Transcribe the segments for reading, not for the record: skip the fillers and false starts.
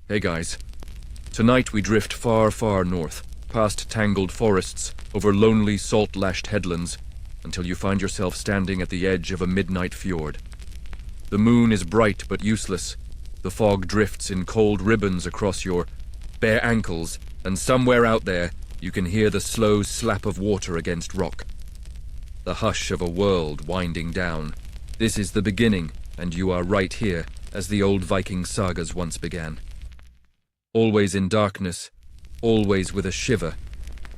Hey guys. Tonight we drift far, far north, past tangled forests, over lonely salt-lashed headlands, until you find yourself standing at the edge of a midnight fjord. The moon is bright but useless. The fog drifts in cold ribbons across your bare ankles, and somewhere out there you can hear the slow slap of water against rock. The hush of a world winding down. This is the beginning, and you are right here, as the old Viking sagas once began. Always in darkness, always with a shiver,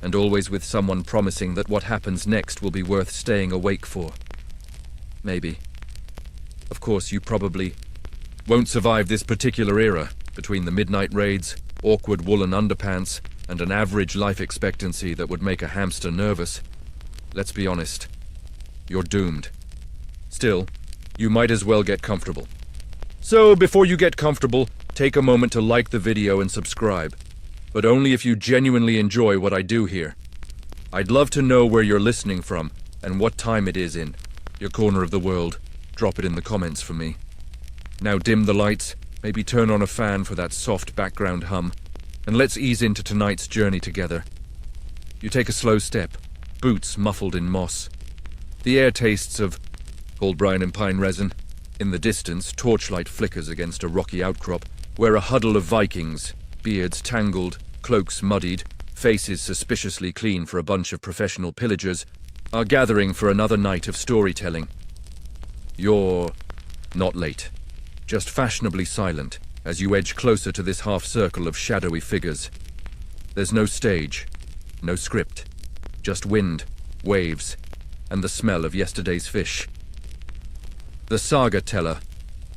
and always with someone promising that what happens next will be worth staying awake for. Maybe. Of course, you probably won't survive this particular era, between the midnight raids, awkward woolen underpants, and an average life expectancy that would make a hamster nervous. Let's be honest. You're doomed. Still, you might as well get comfortable. So, before you get comfortable, take a moment to like the video and subscribe, but only if you genuinely enjoy what I do here. I'd love to know where you're listening from and what time it is in your corner of the world. Drop it in the comments for me. Now dim the lights, maybe turn on a fan for that soft background hum, and let's ease into tonight's journey together. You take a slow step, boots muffled in moss. The air tastes of cold brine and pine resin. In the distance, torchlight flickers against a rocky outcrop, where a huddle of Vikings, beards tangled, cloaks muddied, faces suspiciously clean for a bunch of professional pillagers, are gathering for another night of storytelling. You're not late, just fashionably silent as you edge closer to this half-circle of shadowy figures. There's no stage, no script, just wind, waves, and the smell of yesterday's fish. The saga teller,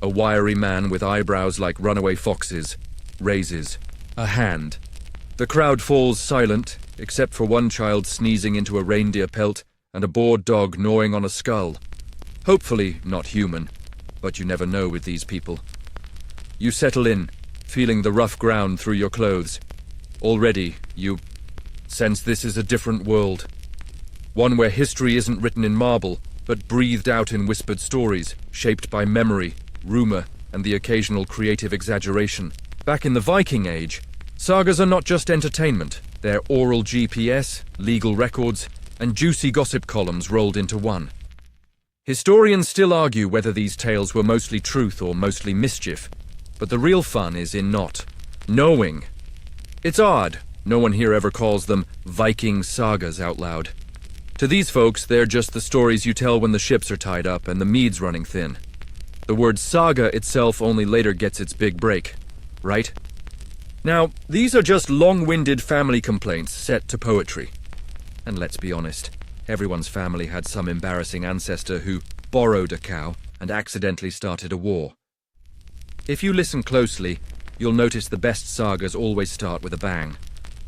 a wiry man with eyebrows like runaway foxes, raises a hand. The crowd falls silent, except for one child sneezing into a reindeer pelt and a bored dog gnawing on a skull. Hopefully not human, but you never know with these people. You settle in, feeling the rough ground through your clothes. Already, you sense this is a different world. One where history isn't written in marble, but breathed out in whispered stories, shaped by memory, rumor, and the occasional creative exaggeration. Back in the Viking Age, sagas are not just entertainment. They're oral GPS, legal records, and juicy gossip columns rolled into one. Historians still argue whether these tales were mostly truth or mostly mischief, but the real fun is in not knowing. It's odd, no one here ever calls them Viking sagas out loud. To these folks, they're just the stories you tell when the ships are tied up and the mead's running thin. The word saga itself only later gets its big break, right? Now, these are just long-winded family complaints set to poetry. And let's be honest, everyone's family had some embarrassing ancestor who borrowed a cow and accidentally started a war. If you listen closely, you'll notice the best sagas always start with a bang.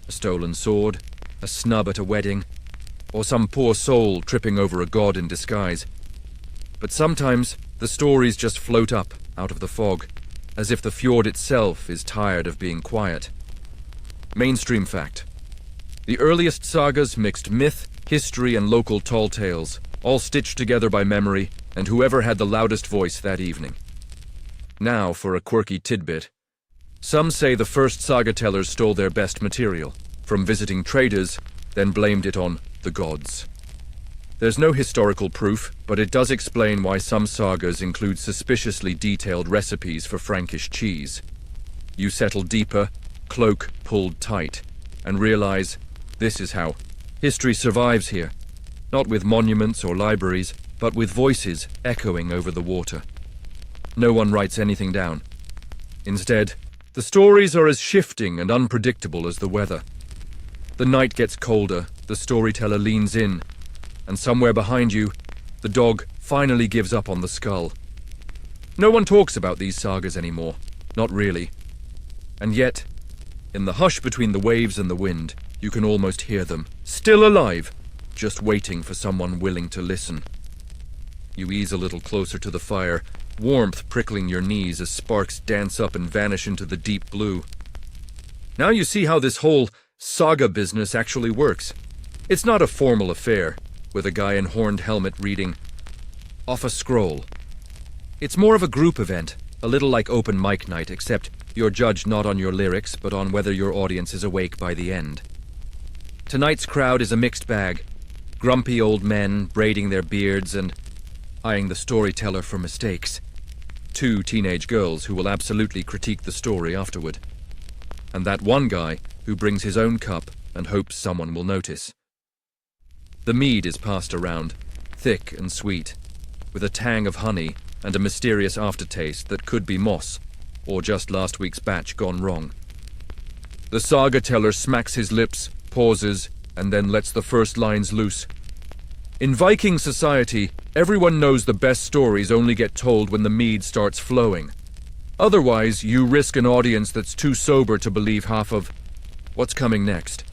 A stolen sword, a snub at a wedding, or some poor soul tripping over a god in disguise. But sometimes, the stories just float up out of the fog, as if the fjord itself is tired of being quiet. Mainstream fact. The earliest sagas mixed myth, history, and local tall tales, all stitched together by memory and whoever had the loudest voice that evening. Now for a quirky tidbit. Some say the first saga tellers stole their best material from visiting traders, then blamed it on the gods. There's no historical proof, but it does explain why some sagas include suspiciously detailed recipes for Frankish cheese. You settle deeper, cloak pulled tight, and realize this is how history survives here. Not with monuments or libraries, but with voices echoing over the water. No one writes anything down. Instead, the stories are as shifting and unpredictable as the weather. The night gets colder, the storyteller leans in, and somewhere behind you, the dog finally gives up on the skull. No one talks about these sagas anymore, not really. And yet, in the hush between the waves and the wind, you can almost hear them, still alive, just waiting for someone willing to listen. You ease a little closer to the fire, warmth prickling your knees as sparks dance up and vanish into the deep blue. Now you see how this whole saga business actually works. It's not a formal affair, with a guy in horned helmet reading off a scroll. It's more of a group event, A little like open mic night, except you're judged not on your lyrics, but on whether your audience is awake by the end. Tonight's crowd is a mixed bag. Grumpy old men braiding their beards and eyeing the storyteller for mistakes. 2 teenage girls who will absolutely critique the story afterward. And that one guy who brings his own cup and hopes someone will notice. The mead is passed around, thick and sweet, with a tang of honey and a mysterious aftertaste that could be moss, or just last week's batch gone wrong. The saga teller smacks his lips, pauses, and then lets the first lines loose. In Viking society, everyone knows the best stories only get told when the mead starts flowing. Otherwise, you risk an audience that's too sober to believe half of what's coming next.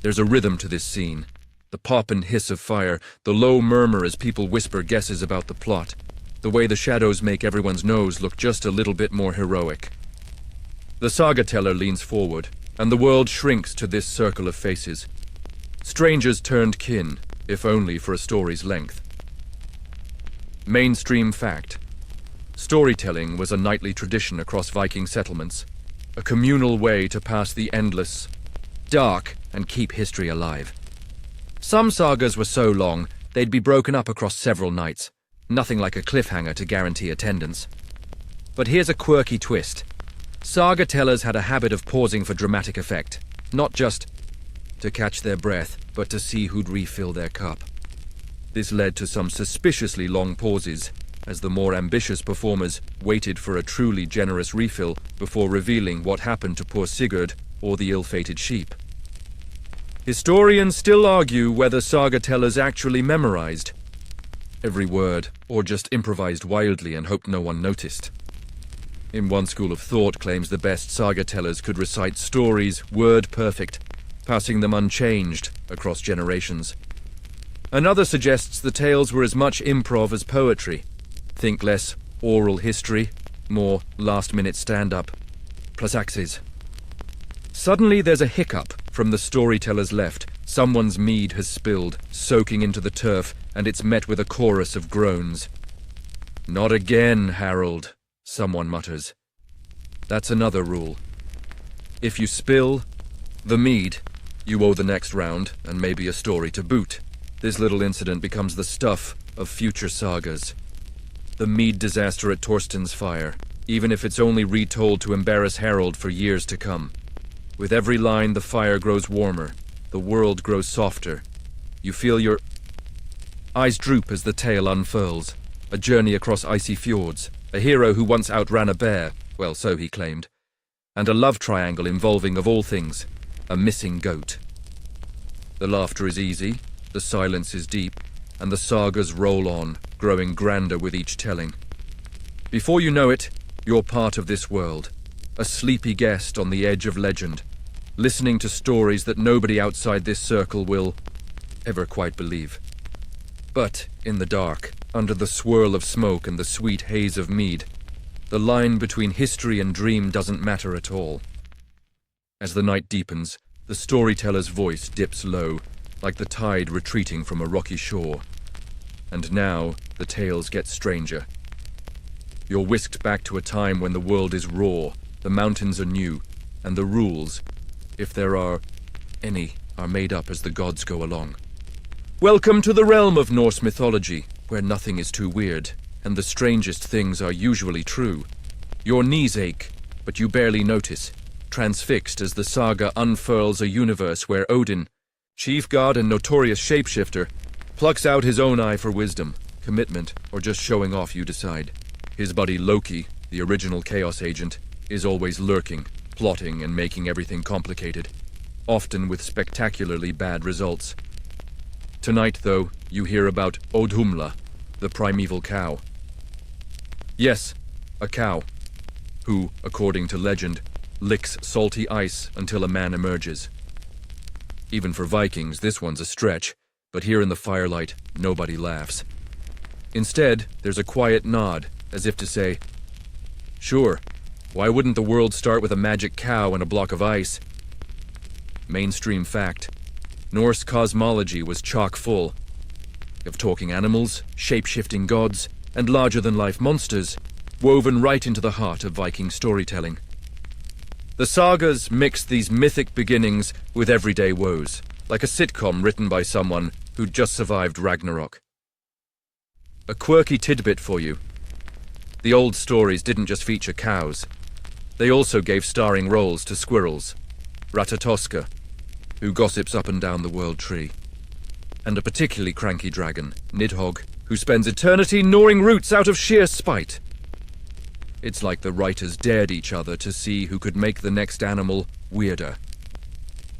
There's a rhythm to this scene. The pop and hiss of fire, the low murmur as people whisper guesses about the plot, the way the shadows make everyone's nose look just a little bit more heroic. The saga teller leans forward, and the world shrinks to this circle of faces. Strangers turned kin, if only for a story's length. Mainstream fact. Storytelling was a nightly tradition across Viking settlements, a communal way to pass the endless, dark, and keep history alive. Some sagas were so long, they'd be broken up across several nights, nothing like a cliffhanger to guarantee attendance. But here's a quirky twist. Saga tellers had a habit of pausing for dramatic effect, not just to catch their breath, but to see who'd refill their cup. This led to some suspiciously long pauses, as the more ambitious performers waited for a truly generous refill before revealing what happened to poor Sigurd or the ill-fated sheep. Historians still argue whether saga tellers actually memorized every word, or just improvised wildly and hoped no one noticed. In one school of thought claims the best saga tellers could recite stories word perfect, passing them unchanged across generations. Another suggests the tales were as much improv as poetry. Think less oral history, more last-minute stand-up, plus axes. Suddenly there's a hiccup from the storyteller's left. Someone's mead has spilled, soaking into the turf, and it's met with a chorus of groans. "Not again, Harold," someone mutters. That's another rule. If you spill the mead, you owe the next round, and maybe a story to boot. This little incident becomes the stuff of future sagas. The mead disaster at Torsten's fire, even if it's only retold to embarrass Harold for years to come. With every line, the fire grows warmer, the world grows softer. You feel your eyes droop as the tale unfurls. A journey across icy fjords, a hero who once outran a bear, well, so he claimed, and a love triangle involving, of all things, a missing goat. The laughter is easy, the silence is deep, and the sagas roll on, growing grander with each telling. Before you know it, you're part of this world, a sleepy guest on the edge of legend, listening to stories that nobody outside this circle will ever quite believe. But in the dark, under the swirl of smoke and the sweet haze of mead, the line between history and dream doesn't matter at all. As the night deepens, the storyteller's voice dips low, like the tide retreating from a rocky shore. And now, the tales get stranger. You're whisked back to a time when the world is raw, the mountains are new, and the rules, if there are any, are made up as the gods go along. Welcome to the realm of Norse mythology, where nothing is too weird, and the strangest things are usually true. Your knees ache, but you barely notice, transfixed as the saga unfurls a universe where Odin, chief god and notorious shapeshifter, plucks out his own eye for wisdom, commitment, or just showing off, you decide. His buddy Loki, the original Chaos Agent, is always lurking, plotting and making everything complicated, often with spectacularly bad results. Tonight, though, you hear about Odhumla, the primeval cow. Yes, a cow, who, according to legend, licks salty ice until a man emerges. Even for Vikings, this one's a stretch, but here in the firelight, nobody laughs. Instead, there's a quiet nod, as if to say, sure, why wouldn't the world start with a magic cow and a block of ice? Mainstream fact. Norse cosmology was chock full of talking animals, shape-shifting gods, and larger-than-life monsters, woven right into the heart of Viking storytelling. The sagas mix these mythic beginnings with everyday woes, like a sitcom written by someone who'd just survived Ragnarok. A quirky tidbit for you. The old stories didn't just feature cows. They also gave starring roles to squirrels, Ratatoska, who gossips up and down the world tree, and a particularly cranky dragon, Nidhogg, who spends eternity gnawing roots out of sheer spite. It's like the writers dared each other to see who could make the next animal weirder.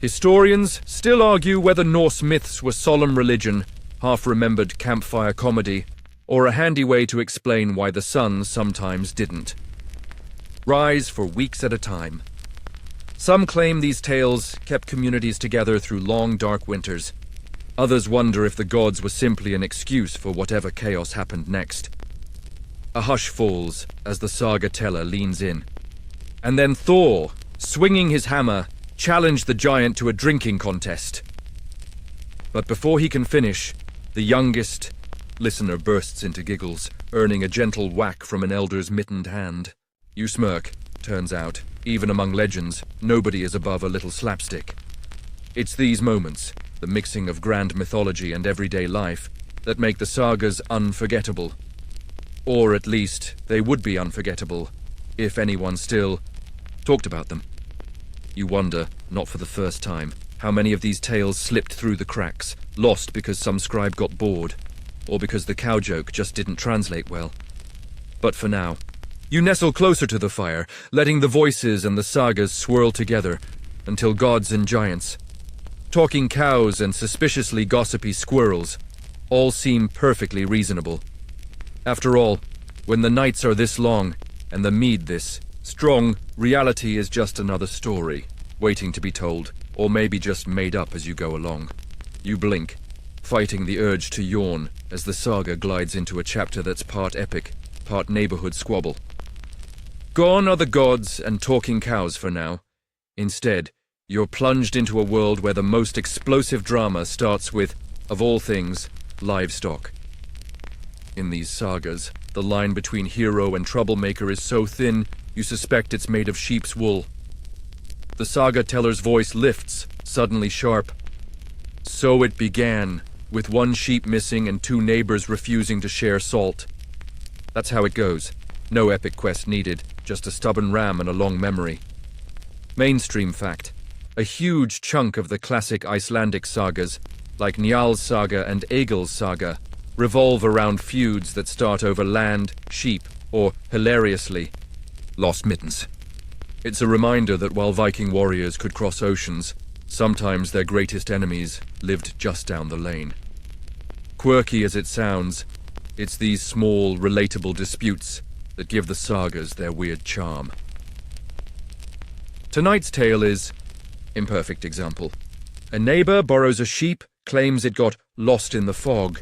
Historians still argue whether Norse myths were solemn religion, half-remembered campfire comedy, or a handy way to explain why the sun sometimes didn't rise for weeks at a time. Some claim these tales kept communities together through long, dark winters. Others wonder if the gods were simply an excuse for whatever chaos happened next. A hush falls as the saga teller leans in. And then Thor, swinging his hammer, challenged the giant to a drinking contest. But before he can finish, the youngest listener bursts into giggles, earning a gentle whack from an elder's mittened hand. You smirk. Turns out, even among legends, nobody is above a little slapstick. It's these moments, the mixing of grand mythology and everyday life, that make the sagas unforgettable. Or at least, they would be unforgettable, if anyone still talked about them. You wonder, not for the first time, how many of these tales slipped through the cracks, lost because some scribe got bored, or because the cow joke just didn't translate well. But for now, you nestle closer to the fire, letting the voices and the sagas swirl together, until gods and giants, talking cows and suspiciously gossipy squirrels, all seem perfectly reasonable. After all, when the nights are this long, and the mead this strong, reality is just another story, waiting to be told, or maybe just made up as you go along. You blink, fighting the urge to yawn as the saga glides into a chapter that's part epic, part neighborhood squabble. Gone are the gods and talking cows for now. Instead, you're plunged into a world where the most explosive drama starts with, of all things, livestock. In these sagas, the line between hero and troublemaker is so thin, you suspect it's made of sheep's wool. The saga teller's voice lifts, suddenly sharp. So it began, with one sheep missing and two neighbors refusing to share salt. That's how it goes. No epic quest needed, just a stubborn ram and a long memory. Mainstream fact. A huge chunk of the classic Icelandic sagas, like Njal's saga and Egil's saga, revolve around feuds that start over land, sheep, or, hilariously, lost mittens. It's a reminder that while Viking warriors could cross oceans, sometimes their greatest enemies lived just down the lane. Quirky as it sounds, it's these small, relatable disputes that give the sagas their weird charm. Tonight's tale is imperfect example. A neighbor borrows a sheep, claims it got lost in the fog,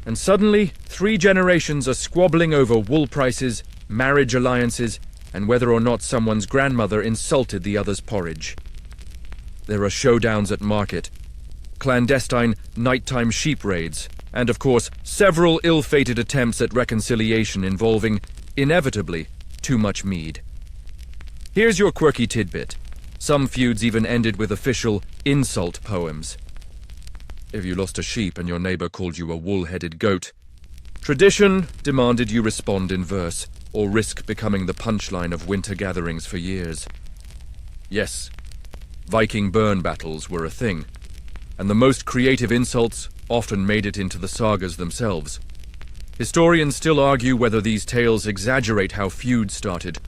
and suddenly 3 generations are squabbling over wool prices, marriage alliances, and whether or not someone's grandmother insulted the other's porridge. There are showdowns at market, clandestine nighttime sheep raids, and of course, several ill-fated attempts at reconciliation involving, inevitably, too much mead. Here's your quirky tidbit. Some feuds even ended with official insult poems. If you lost a sheep and your neighbor called you a wool-headed goat, tradition demanded you respond in verse, or risk becoming the punchline of winter gatherings for years. Yes, Viking burn battles were a thing, and the most creative insults often made it into the sagas themselves. Historians still argue whether these tales exaggerate how feuds started,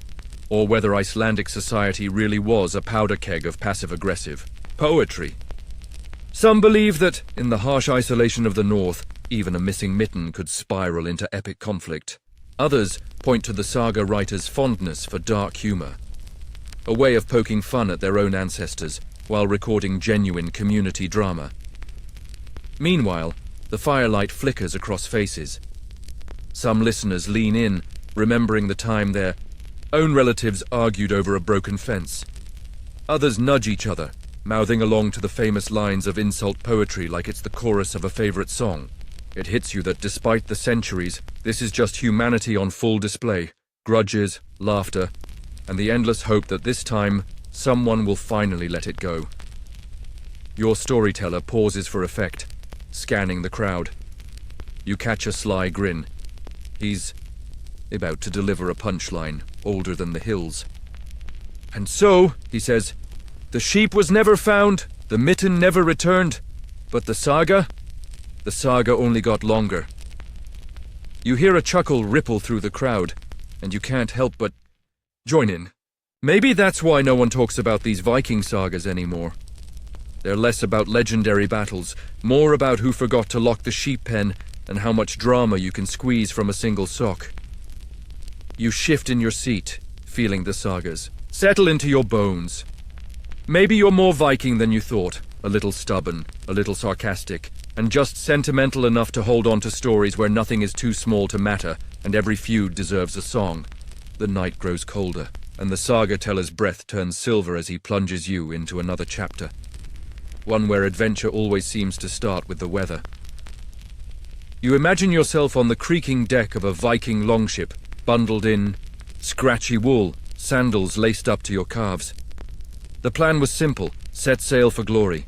or whether Icelandic society really was a powder keg of passive-aggressive poetry. Some believe that, in the harsh isolation of the north, even a missing mitten could spiral into epic conflict. Others point to the saga writers' fondness for dark humor, a way of poking fun at their own ancestors while recording genuine community drama. Meanwhile, the firelight flickers across faces. Some listeners lean in, remembering the time their own relatives argued over a broken fence. Others nudge each other, mouthing along to the famous lines of insult poetry like it's the chorus of a favorite song. It hits you that despite the centuries, this is just humanity on full display, grudges, laughter, and the endless hope that this time someone will finally let it go. Your storyteller pauses for effect, scanning the crowd. You catch a sly grin. He's about to deliver a punchline older than the hills. "And so," he says, "the sheep was never found, the mitten never returned, but the saga only got longer." You hear a chuckle ripple through the crowd, and you can't help but join in. Maybe that's why no one talks about these Viking sagas anymore. They're less about legendary battles, more about who forgot to lock the sheep pen and how much drama you can squeeze from a single sock. You shift in your seat, feeling the sagas. Settle into your bones. Maybe you're more Viking than you thought, a little stubborn, a little sarcastic, and just sentimental enough to hold on to stories where nothing is too small to matter and every feud deserves a song. The night grows colder, and the saga teller's breath turns silver as he plunges you into another chapter. One where adventure always seems to start with the weather. You imagine yourself on the creaking deck of a Viking longship, bundled in scratchy wool, sandals laced up to your calves. The plan was simple, set sail for glory.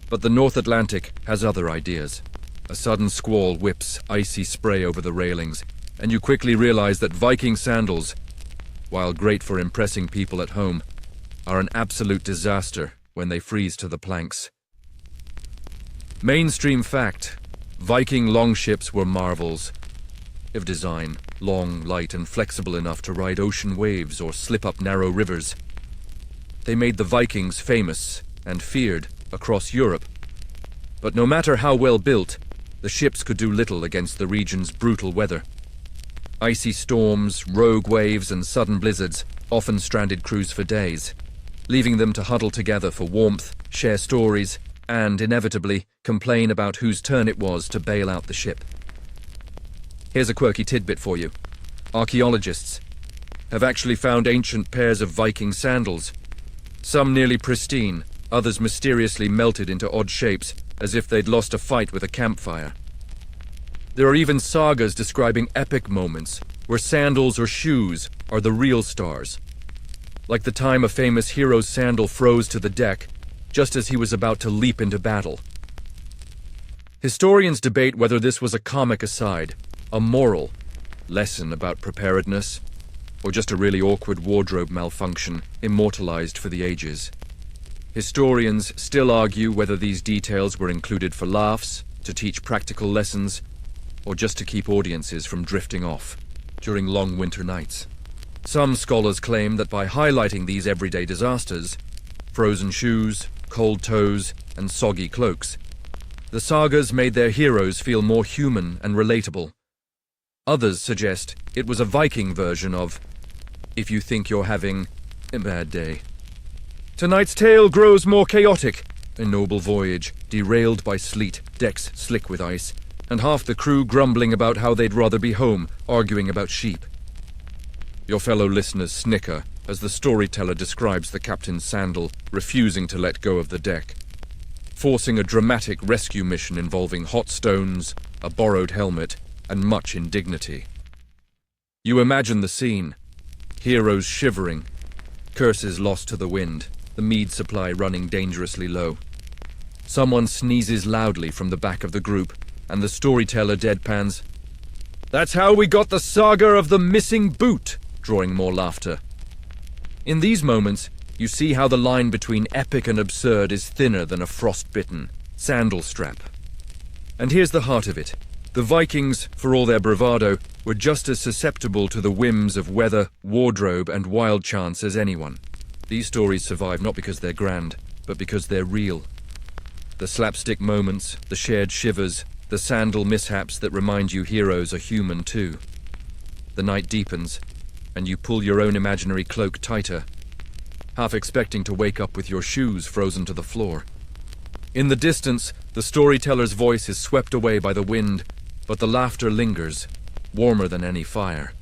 But the North Atlantic has other ideas. A sudden squall whips icy spray over the railings, and you quickly realize that Viking sandals, while great for impressing people at home, are an absolute disaster when they freeze to the planks. Mainstream fact: Viking longships were marvels of design, long, light, and flexible enough to ride ocean waves or slip up narrow rivers. They made the Vikings famous and feared across Europe. But no matter how well built, the ships could do little against the region's brutal weather. Icy storms, rogue waves, and sudden blizzards often stranded crews for days, leaving them to huddle together for warmth, share stories, and, inevitably, complain about whose turn it was to bail out the ship. Here's a quirky tidbit for you. Archaeologists have actually found ancient pairs of Viking sandals, some nearly pristine, others mysteriously melted into odd shapes, as if they'd lost a fight with a campfire. There are even sagas describing epic moments where sandals or shoes are the real stars, like the time a famous hero's sandal froze to the deck just as he was about to leap into battle. Historians debate whether this was a comic aside, a moral lesson about preparedness, or just a really awkward wardrobe malfunction immortalized for the ages. Historians still argue whether these details were included for laughs, to teach practical lessons, or just to keep audiences from drifting off during long winter nights. Some scholars claim that by highlighting these everyday disasters, frozen shoes, cold toes, and soggy cloaks, the sagas made their heroes feel more human and relatable. Others suggest it was a Viking version of "if you think you're having a bad day." Tonight's tale grows more chaotic. A noble voyage, derailed by sleet, decks slick with ice, and half the crew grumbling about how they'd rather be home, arguing about sheep. Your fellow listeners snicker as the storyteller describes the captain's sandal refusing to let go of the deck, forcing a dramatic rescue mission involving hot stones, a borrowed helmet, and much indignity. You imagine the scene. Heroes shivering, curses lost to the wind, the mead supply running dangerously low. Someone sneezes loudly from the back of the group, and the storyteller deadpans, "That's how we got the saga of the missing boot," drawing more laughter. In these moments, you see how the line between epic and absurd is thinner than a frostbitten sandal strap. And here's the heart of it. The Vikings, for all their bravado, were just as susceptible to the whims of weather, wardrobe, and wild chance as anyone. These stories survive not because they're grand, but because they're real. The slapstick moments, the shared shivers, the sandal mishaps that remind you heroes are human too. The night deepens, and you pull your own imaginary cloak tighter, half expecting to wake up with your shoes frozen to the floor. In the distance, the storyteller's voice is swept away by the wind, but the laughter lingers, warmer than any fire.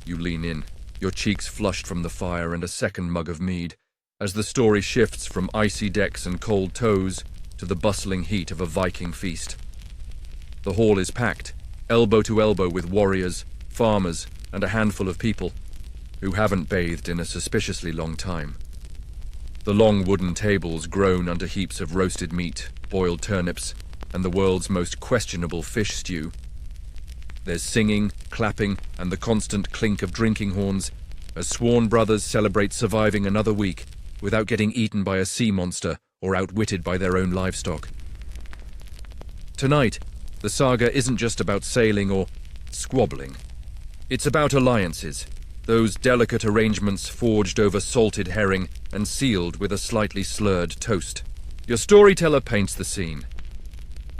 You lean in, your cheeks flushed from the fire and a second mug of mead, as the story shifts from icy decks and cold toes to the bustling heat of a Viking feast. The hall is packed, elbow to elbow with warriors, farmers, and a handful of people who haven't bathed in a suspiciously long time. The long wooden tables groan under heaps of roasted meat, boiled turnips, and the world's most questionable fish stew. There's singing, clapping, and the constant clink of drinking horns as sworn brothers celebrate surviving another week without getting eaten by a sea monster or outwitted by their own livestock. Tonight, the saga isn't just about sailing or squabbling. It's about alliances, those delicate arrangements forged over salted herring and sealed with a slightly slurred toast. Your storyteller paints the scene.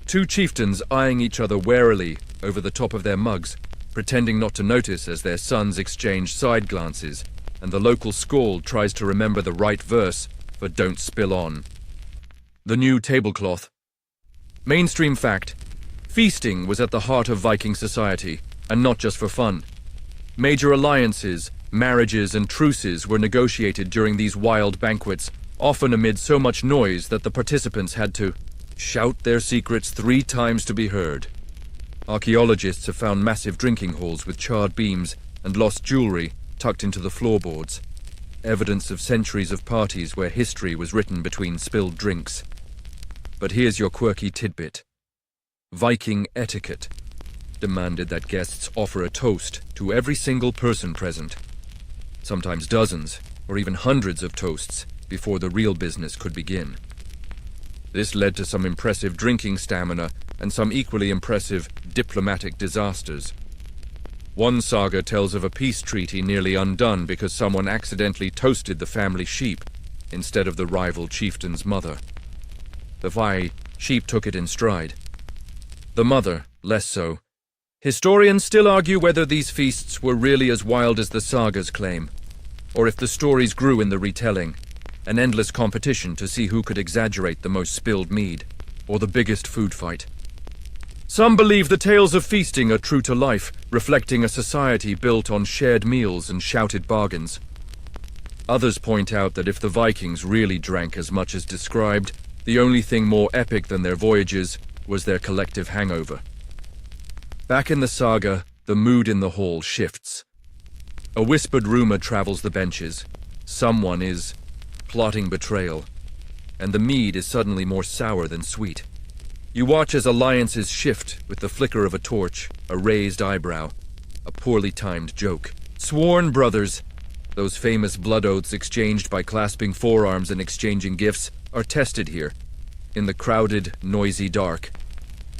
Two chieftains eyeing each other warily over the top of their mugs, pretending not to notice as their sons exchange side glances, and the local skald tries to remember the right verse for "Don't Spill On." The new tablecloth. Mainstream fact: feasting was at the heart of Viking society, and not just for fun. Major alliances, marriages, and truces were negotiated during these wild banquets, often amid so much noise that the participants had to shout their secrets 3 times to be heard. Archaeologists have found massive drinking halls with charred beams and lost jewelry tucked into the floorboards, evidence of centuries of parties where history was written between spilled drinks. But here's your quirky tidbit. Viking etiquette demanded that guests offer a toast to every single person present, sometimes dozens or even hundreds of toasts before the real business could begin. This led to some impressive drinking stamina and some equally impressive diplomatic disasters. One saga tells of a peace treaty nearly undone because someone accidentally toasted the family sheep instead of the rival chieftain's mother. The sheep took it in stride. The mother, less so. Historians still argue whether these feasts were really as wild as the sagas claim, or if the stories grew in the retelling, an endless competition to see who could exaggerate the most spilled mead, or the biggest food fight. Some believe the tales of feasting are true to life, reflecting a society built on shared meals and shouted bargains. Others point out that if the Vikings really drank as much as described, the only thing more epic than their voyages was their collective hangover. Back in the saga, the mood in the hall shifts. A whispered rumor travels the benches. Someone is plotting betrayal, and the mead is suddenly more sour than sweet. You watch as alliances shift with the flicker of a torch, a raised eyebrow, a poorly timed joke. Sworn brothers, those famous blood oaths exchanged by clasping forearms and exchanging gifts, are tested here, in the crowded, noisy dark.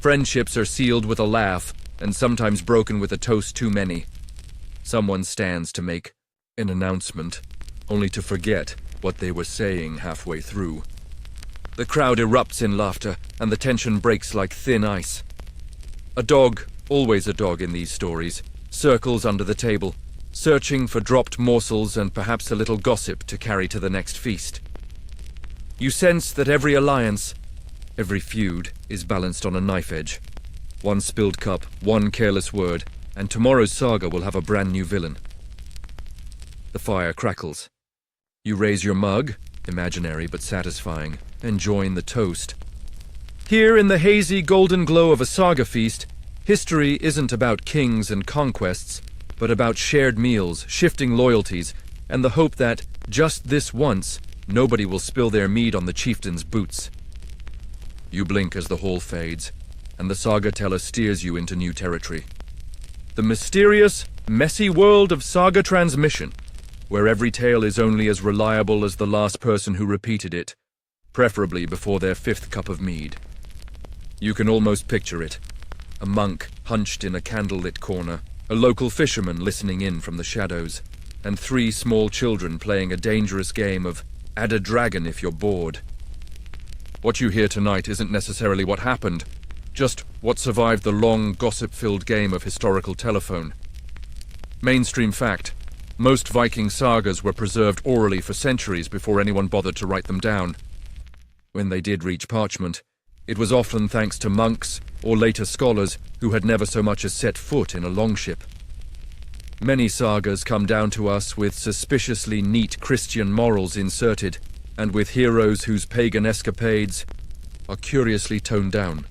Friendships are sealed with a laugh, and sometimes broken with a toast too many. Someone stands to make an announcement, only to forget what they were saying halfway through. The crowd erupts in laughter, and the tension breaks like thin ice. A dog, always a dog in these stories, circles under the table, searching for dropped morsels and perhaps a little gossip to carry to the next feast. You sense that every alliance, every feud, is balanced on a knife edge. One spilled cup, one careless word, and tomorrow's saga will have a brand new villain. The fire crackles. You raise your mug, imaginary but satisfying, and join the toast. Here in the hazy golden glow of a saga feast, history isn't about kings and conquests, but about shared meals, shifting loyalties, and the hope that, just this once, nobody will spill their mead on the chieftain's boots. You blink as the hall fades, and the saga teller steers you into new territory. The mysterious, messy world of saga transmission, where every tale is only as reliable as the last person who repeated it, preferably before their 5th cup of mead. You can almost picture it. A monk hunched in a candlelit corner, a local fisherman listening in from the shadows, and 3 small children playing a dangerous game of add a dragon if you're bored. What you hear tonight isn't necessarily what happened, just what survived the long, gossip-filled game of historical telephone. Mainstream fact: most Viking sagas were preserved orally for centuries before anyone bothered to write them down. When they did reach parchment, it was often thanks to monks or later scholars who had never so much as set foot in a longship. Many sagas come down to us with suspiciously neat Christian morals inserted, and with heroes whose pagan escapades are curiously toned down.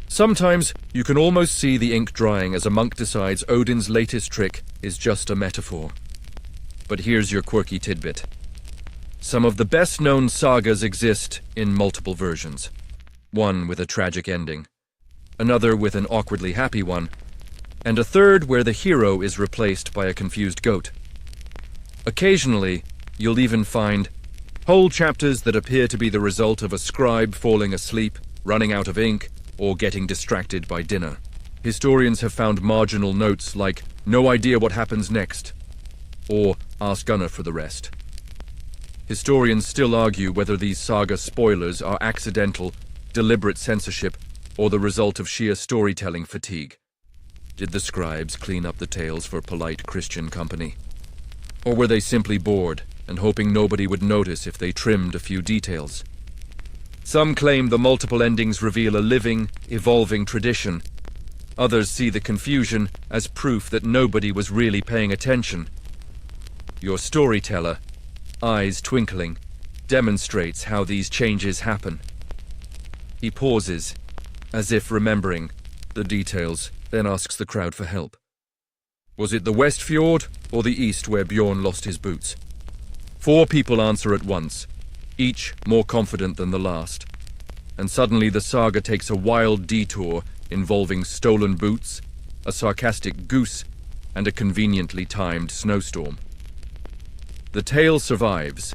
Sometimes you can almost see the ink drying as a monk decides Odin's latest trick is just a metaphor. But here's your quirky tidbit. Some of the best-known sagas exist in multiple versions. One with a tragic ending, another with an awkwardly happy one, and a third where the hero is replaced by a confused goat. Occasionally, you'll even find whole chapters that appear to be the result of a scribe falling asleep, running out of ink, or getting distracted by dinner. Historians have found marginal notes like, "No idea what happens next," or "Ask Gunnar for the rest." Historians still argue whether these saga spoilers are accidental, deliberate censorship, or the result of sheer storytelling fatigue. Did the scribes clean up the tales for polite Christian company? Or were they simply bored and hoping nobody would notice if they trimmed a few details? Some claim the multiple endings reveal a living, evolving tradition. Others see the confusion as proof that nobody was really paying attention. Your storyteller, eyes twinkling, demonstrates how these changes happen. He pauses, as if remembering the details, then asks the crowd for help. Was it the West Fjord or the East where Bjorn lost his boots? 4 people answer at once, each more confident than the last. And suddenly the saga takes a wild detour involving stolen boots, a sarcastic goose, and a conveniently timed snowstorm. The tale survives,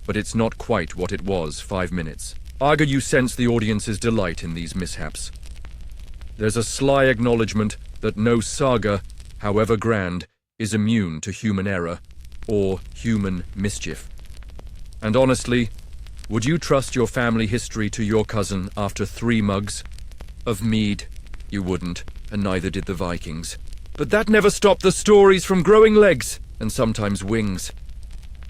but it's not quite what it was 5 minutes. You sense the audience's delight in these mishaps. There's a sly acknowledgement that no saga, however grand, is immune to human error or human mischief. And honestly, would you trust your family history to your cousin after 3 mugs of mead? You wouldn't, and neither did the Vikings. But that never stopped the stories from growing legs, and sometimes wings.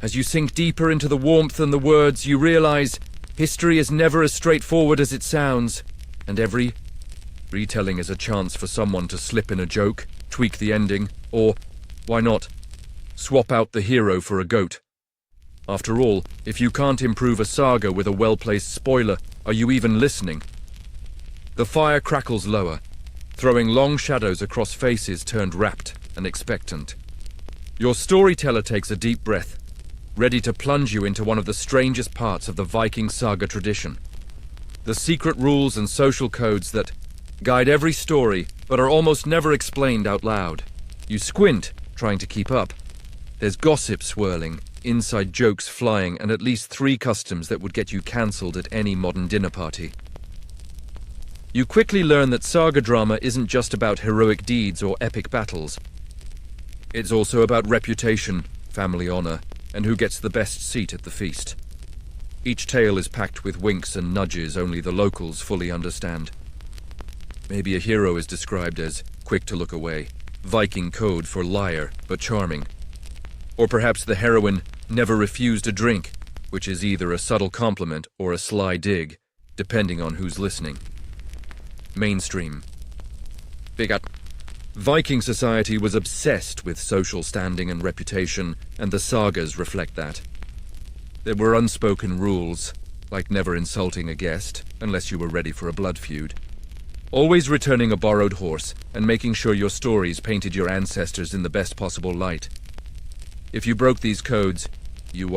As you sink deeper into the warmth and the words, you realize history is never as straightforward as it sounds, and every retelling is a chance for someone to slip in a joke, tweak the ending, or, why not, swap out the hero for a goat. After all, if you can't improve a saga with a well-placed spoiler, are you even listening? The fire crackles lower, throwing long shadows across faces turned rapt and expectant. Your storyteller takes a deep breath, ready to plunge you into one of the strangest parts of the Viking saga tradition. The secret rules and social codes that guide every story, but are almost never explained out loud. You squint, trying to keep up. There's gossip swirling, inside jokes flying, and at least 3 customs that would get you cancelled at any modern dinner party. You quickly learn that saga drama isn't just about heroic deeds or epic battles. It's also about reputation, family honor, and who gets the best seat at the feast. Each tale is packed with winks and nudges only the locals fully understand. Maybe a hero is described as quick to look away, Viking code for liar but charming. Or perhaps the heroine never refused a drink, which is either a subtle compliment or a sly dig, depending on who's listening. Mainstream. Big up. Viking society was obsessed with social standing and reputation, and the sagas reflect that. There were unspoken rules, like never insulting a guest, unless you were ready for a blood feud. Always returning a borrowed horse, and making sure your stories painted your ancestors in the best possible light. If you broke these codes, you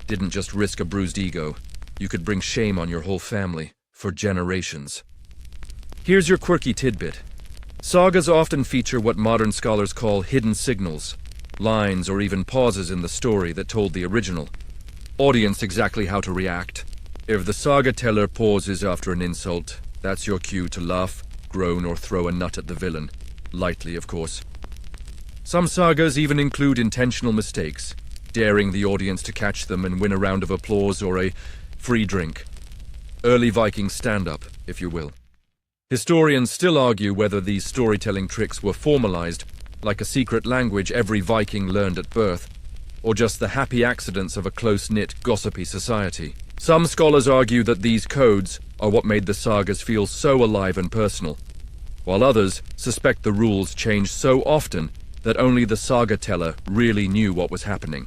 didn't just risk a bruised ego. You could bring shame on your whole family, for generations. Here's your quirky tidbit. Sagas often feature what modern scholars call hidden signals, lines or even pauses in the story that told the original audience exactly how to react. If the saga teller pauses after an insult, that's your cue to laugh, groan, or throw a nut at the villain. Lightly, of course. Some sagas even include intentional mistakes, daring the audience to catch them and win a round of applause or a free drink. Early Viking stand-up, if you will. Historians still argue whether these storytelling tricks were formalized, like a secret language every Viking learned at birth, or just the happy accidents of a close-knit, gossipy society. Some scholars argue that these codes are what made the sagas feel so alive and personal, while others suspect the rules changed so often that only the saga teller really knew what was happening.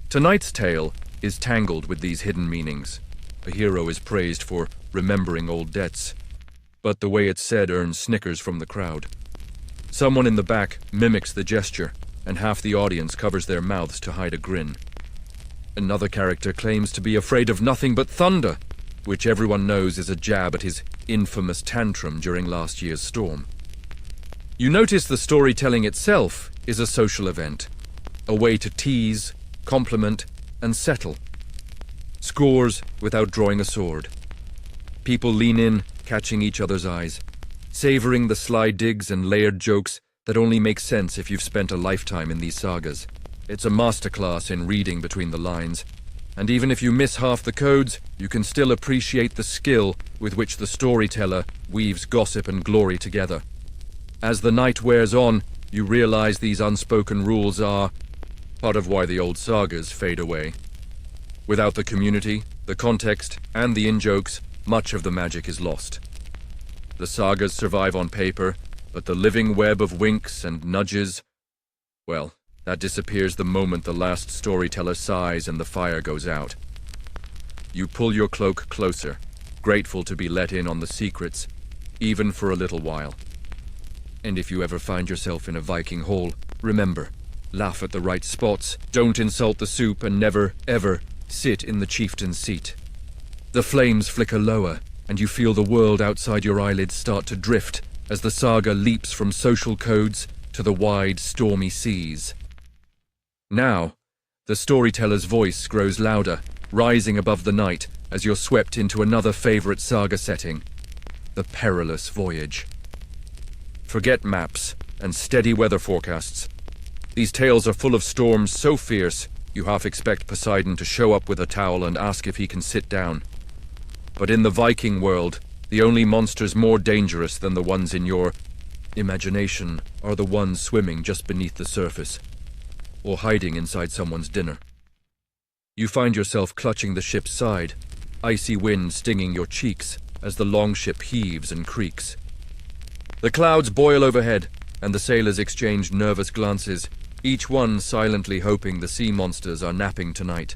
Tonight's tale is tangled with these hidden meanings. A hero is praised for remembering old debts, but the way it's said earns snickers from the crowd. Someone in the back mimics the gesture, and half the audience covers their mouths to hide a grin. Another character claims to be afraid of nothing but thunder, which everyone knows is a jab at his infamous tantrum during last year's storm. You notice the storytelling itself is a social event, a way to tease, compliment, and settle. Scores without drawing a sword. People lean in, catching each other's eyes, savoring the sly digs and layered jokes that only make sense if you've spent a lifetime in these sagas. It's a masterclass in reading between the lines, and even if you miss half the codes, you can still appreciate the skill with which the storyteller weaves gossip and glory together. As the night wears on, you realize these unspoken rules are part of why the old sagas fade away. Without the community, the context, and the in-jokes, much of the magic is lost. The sagas survive on paper, but the living web of winks and nudges, well, that disappears the moment the last storyteller sighs and the fire goes out. You pull your cloak closer, grateful to be let in on the secrets, even for a little while. And if you ever find yourself in a Viking hall, remember, laugh at the right spots, don't insult the soup, and never, ever sit in the chieftain's seat. The flames flicker lower, and you feel the world outside your eyelids start to drift as the saga leaps from social codes to the wide, stormy seas. Now, the storyteller's voice grows louder, rising above the night as you're swept into another favorite saga setting, the perilous voyage. Forget maps and steady weather forecasts. These tales are full of storms so fierce you half expect Poseidon to show up with a towel and ask if he can sit down. But in the Viking world, the only monsters more dangerous than the ones in your imagination are the ones swimming just beneath the surface, or hiding inside someone's dinner. You find yourself clutching the ship's side, icy wind stinging your cheeks as the longship heaves and creaks. The clouds boil overhead, and the sailors exchange nervous glances, each one silently hoping the sea monsters are napping tonight.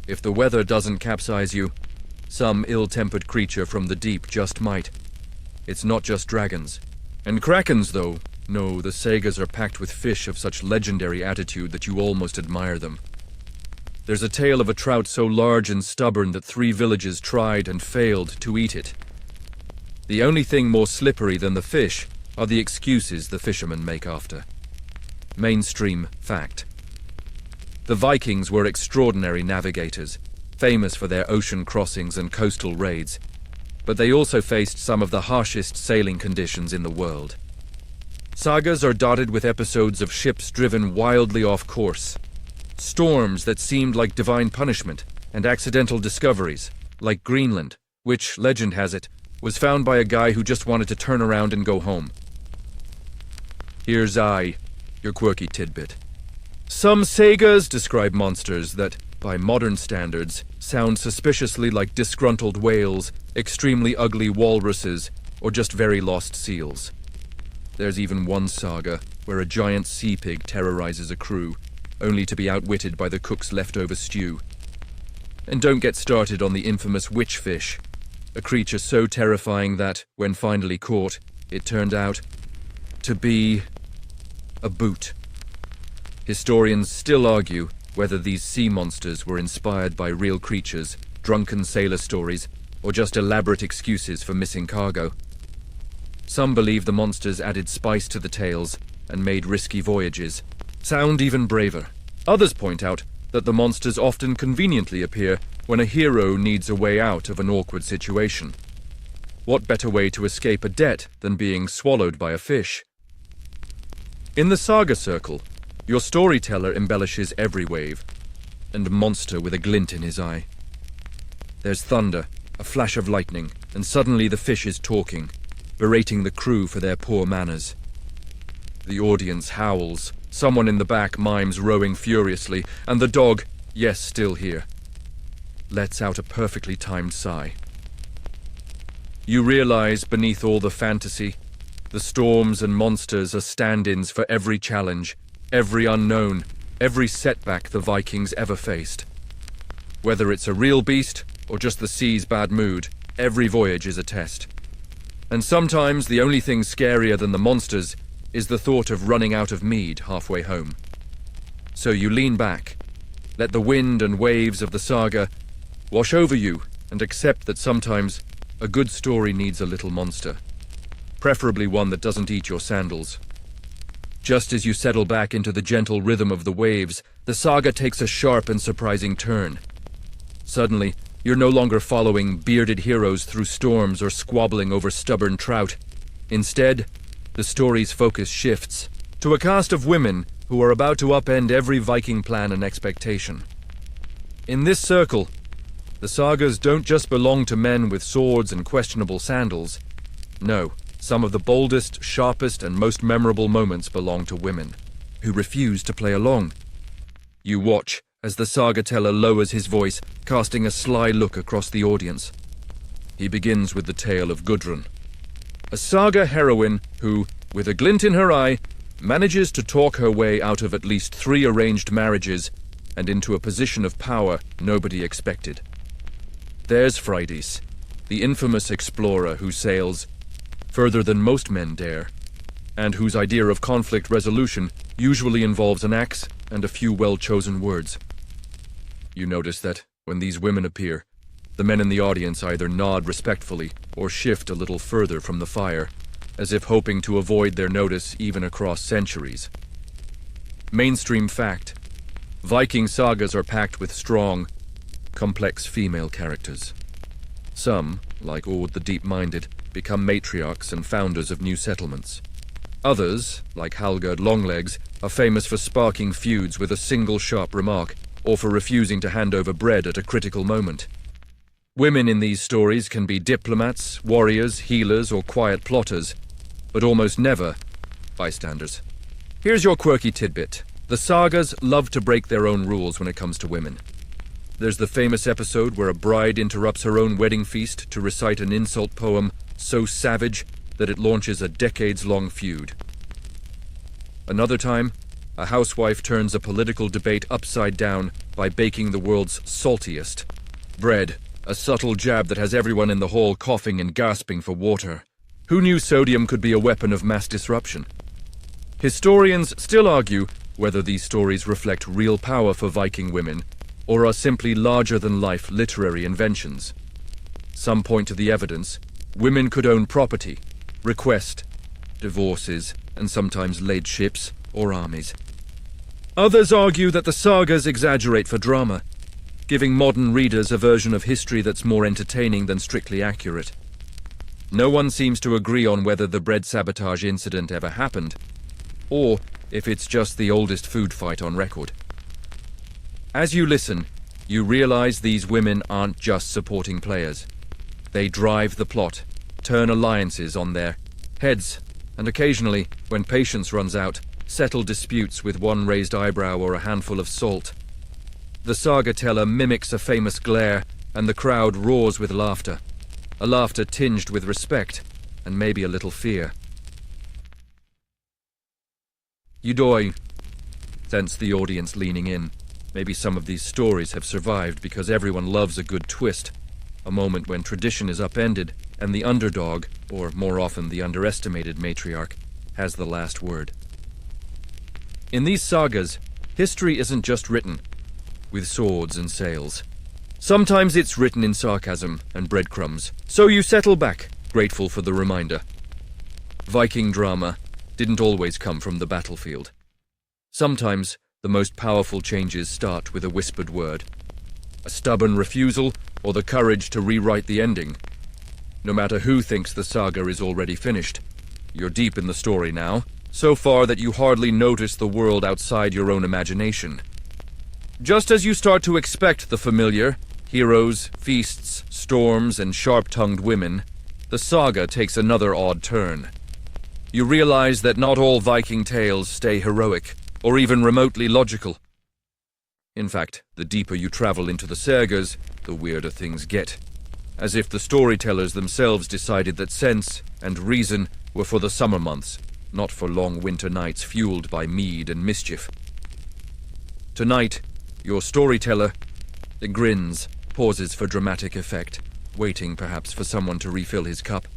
If the weather doesn't capsize you, some ill-tempered creature from the deep just might. It's not just dragons. And krakens, though. No, the Sagas are packed with fish of such legendary attitude that you almost admire them. There's a tale of a trout so large and stubborn that 3 villages tried and failed to eat it. The only thing more slippery than the fish are the excuses the fishermen make after. Mainstream fact. The Vikings were extraordinary navigators, famous for their ocean crossings and coastal raids, but they also faced some of the harshest sailing conditions in the world. Sagas are dotted with episodes of ships driven wildly off course, storms that seemed like divine punishment, and accidental discoveries, like Greenland, which, legend has it, was found by a guy who just wanted to turn around and go home. Here's your quirky tidbit. Some sagas describe monsters that, by modern standards, sound suspiciously like disgruntled whales, extremely ugly walruses, or just very lost seals. There's even one saga where a giant sea pig terrorizes a crew, only to be outwitted by the cook's leftover stew. And don't get started on the infamous witchfish, a creature so terrifying that, when finally caught, it turned out to be a boot. Historians still argue whether these sea monsters were inspired by real creatures, drunken sailor stories, or just elaborate excuses for missing cargo. Some believe the monsters added spice to the tales and made risky voyages sound even braver. Others point out that the monsters often conveniently appear when a hero needs a way out of an awkward situation. What better way to escape a debt than being swallowed by a fish? In the saga circle, your storyteller embellishes every wave, and monster with a glint in his eye. There's thunder, a flash of lightning, and suddenly the fish is talking, berating the crew for their poor manners. The audience howls, someone in the back mimes rowing furiously, and the dog, yes, still here, lets out a perfectly timed sigh. You realize beneath all the fantasy, the storms and monsters are stand-ins for every challenge, every unknown, every setback the Vikings ever faced. Whether it's a real beast or just the sea's bad mood, every voyage is a test. And sometimes the only thing scarier than the monsters is the thought of running out of mead halfway home. So you lean back, let the wind and waves of the saga wash over you, and accept that sometimes a good story needs a little monster, preferably one that doesn't eat your sandals. Just as you settle back into the gentle rhythm of the waves, the saga takes a sharp and surprising turn. Suddenly, you're no longer following bearded heroes through storms or squabbling over stubborn trout. Instead, the story's focus shifts to a cast of women who are about to upend every Viking plan and expectation. In this circle, the sagas don't just belong to men with swords and questionable sandals. No, some of the boldest, sharpest, and most memorable moments belong to women, who refuse to play along. You watch as the saga teller lowers his voice, casting a sly look across the audience. He begins with the tale of Gudrun, a saga heroine who, with a glint in her eye, manages to talk her way out of at least 3 arranged marriages and into a position of power nobody expected. There's Freydis, the infamous explorer who sails further than most men dare, and whose idea of conflict resolution usually involves an axe and a few well-chosen words. You notice that, when these women appear, the men in the audience either nod respectfully or shift a little further from the fire, as if hoping to avoid their notice even across centuries. Mainstream fact: Viking sagas are packed with strong, complex female characters. Some, like Ord the Deep-Minded, become matriarchs and founders of new settlements. Others, like Halgerd Longlegs, are famous for sparking feuds with a single sharp remark, or for refusing to hand over bread at a critical moment. Women in these stories can be diplomats, warriors, healers, or quiet plotters, but almost never bystanders. Here's your quirky tidbit. The sagas love to break their own rules when it comes to women. There's the famous episode where a bride interrupts her own wedding feast to recite an insult poem so savage that it launches a decades-long feud. Another time, a housewife turns a political debate upside down by baking the world's saltiest bread, a subtle jab that has everyone in the hall coughing and gasping for water. Who knew sodium could be a weapon of mass disruption? Historians still argue whether these stories reflect real power for Viking women or are simply larger-than-life literary inventions. Some point to the evidence. Women could own property, request divorces, and sometimes lead ships or armies. Others argue that the sagas exaggerate for drama, giving modern readers a version of history that's more entertaining than strictly accurate. No one seems to agree on whether the bread sabotage incident ever happened, or if it's just the oldest food fight on record. As you listen, you realize these women aren't just supporting players. They drive the plot, turn alliances on their heads, and occasionally, when patience runs out, settle disputes with one raised eyebrow or a handful of salt. The saga teller mimics a famous glare, and the crowd roars with laughter. A laughter tinged with respect, and maybe a little fear. Yudoi, sense the audience leaning in. Maybe some of these stories have survived because everyone loves a good twist, a moment when tradition is upended and the underdog, or more often the underestimated matriarch, has the last word. In these sagas, history isn't just written with swords and sails. Sometimes it's written in sarcasm and breadcrumbs, so you settle back, grateful for the reminder. Viking drama didn't always come from the battlefield. Sometimes the most powerful changes start with a whispered word, a stubborn refusal, or the courage to rewrite the ending. No matter who thinks the saga is already finished, you're deep in the story now, so far that you hardly notice the world outside your own imagination. Just as you start to expect the familiar, heroes, feasts, storms, and sharp-tongued women, the saga takes another odd turn. You realize that not all Viking tales stay heroic, or even remotely logical. In fact, the deeper you travel into the sagas, the weirder things get. As if the storytellers themselves decided that sense and reason were for the summer months, not for long winter nights fueled by mead and mischief. Tonight, your storyteller grins, pauses for dramatic effect, waiting perhaps for someone to refill his cup.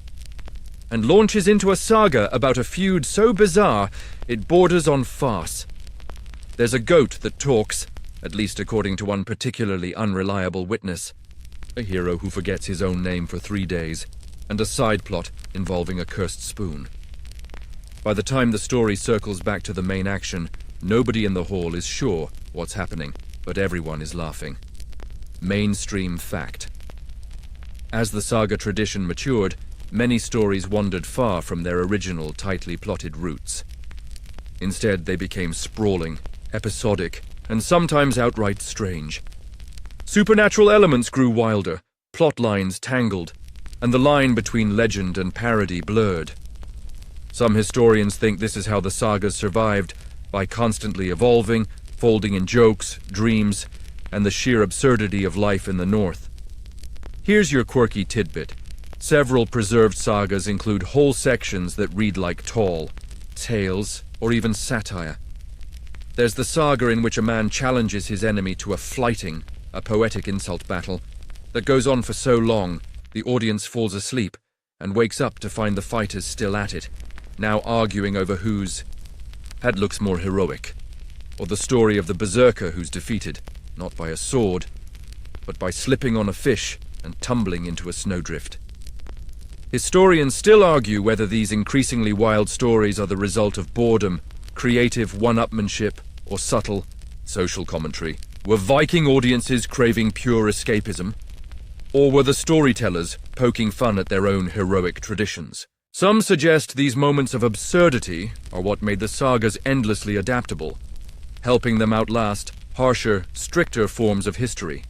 and launches into a saga about a feud so bizarre it borders on farce. There's a goat that talks, at least according to one particularly unreliable witness, a hero who forgets his own name for 3 days, and a side plot involving a cursed spoon. By the time the story circles back to the main action, nobody in the hall is sure what's happening, but everyone is laughing. Mainstream fact. As the saga tradition matured, many stories wandered far from their original tightly plotted roots. Instead, they became sprawling, episodic, and sometimes outright strange. Supernatural elements grew wilder, plot lines tangled, and the line between legend and parody blurred. Some historians think this is how the sagas survived, by constantly evolving, folding in jokes, dreams, and the sheer absurdity of life in the North. Here's your quirky tidbit. Several preserved sagas include whole sections that read like tall, tales, or even satire. There's the saga in which a man challenges his enemy to a flighting, a poetic insult battle, that goes on for so long the audience falls asleep and wakes up to find the fighters still at it, now arguing over whose head looks more heroic. Or the story of the berserker who's defeated, not by a sword, but by slipping on a fish and tumbling into a snowdrift. Historians still argue whether these increasingly wild stories are the result of boredom, creative one-upmanship, or subtle social commentary. Were Viking audiences craving pure escapism? Or were the storytellers poking fun at their own heroic traditions? Some suggest these moments of absurdity are what made the sagas endlessly adaptable, helping them outlast harsher, stricter forms of history.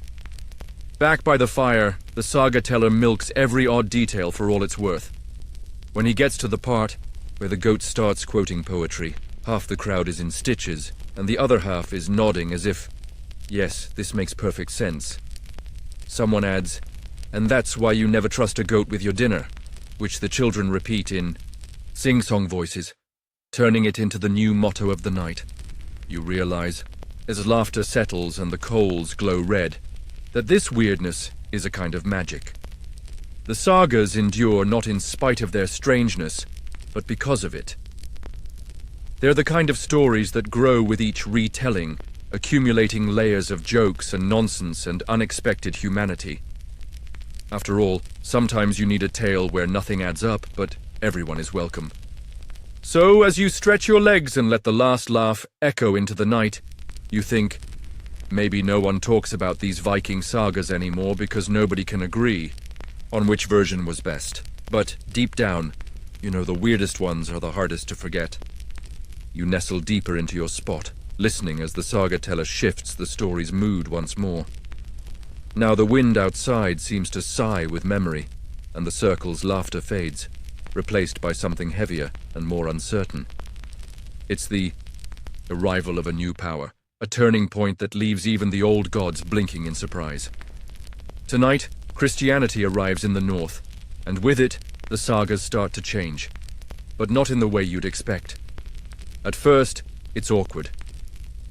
Back by the fire, the saga teller milks every odd detail for all it's worth. When he gets to the part where the goat starts quoting poetry, half the crowd is in stitches, and the other half is nodding as if, yes, this makes perfect sense. Someone adds, "And that's why you never trust a goat with your dinner," which the children repeat in sing-song voices, turning it into the new motto of the night. You realize, as laughter settles and the coals glow red, that this weirdness is a kind of magic. The sagas endure not in spite of their strangeness, but because of it. They're the kind of stories that grow with each retelling, accumulating layers of jokes and nonsense and unexpected humanity. After all, sometimes you need a tale where nothing adds up, but everyone is welcome. So, as you stretch your legs and let the last laugh echo into the night, you think, maybe no one talks about these Viking sagas anymore because nobody can agree on which version was best. But deep down, you know the weirdest ones are the hardest to forget. You nestle deeper into your spot, listening as the saga teller shifts the story's mood once more. Now the wind outside seems to sigh with memory, and the circle's laughter fades, replaced by something heavier and more uncertain. It's the arrival of a new power, a turning point that leaves even the old gods blinking in surprise. Tonight, Christianity arrives in the north, and with it, the sagas start to change, but not in the way you'd expect. At first, it's awkward.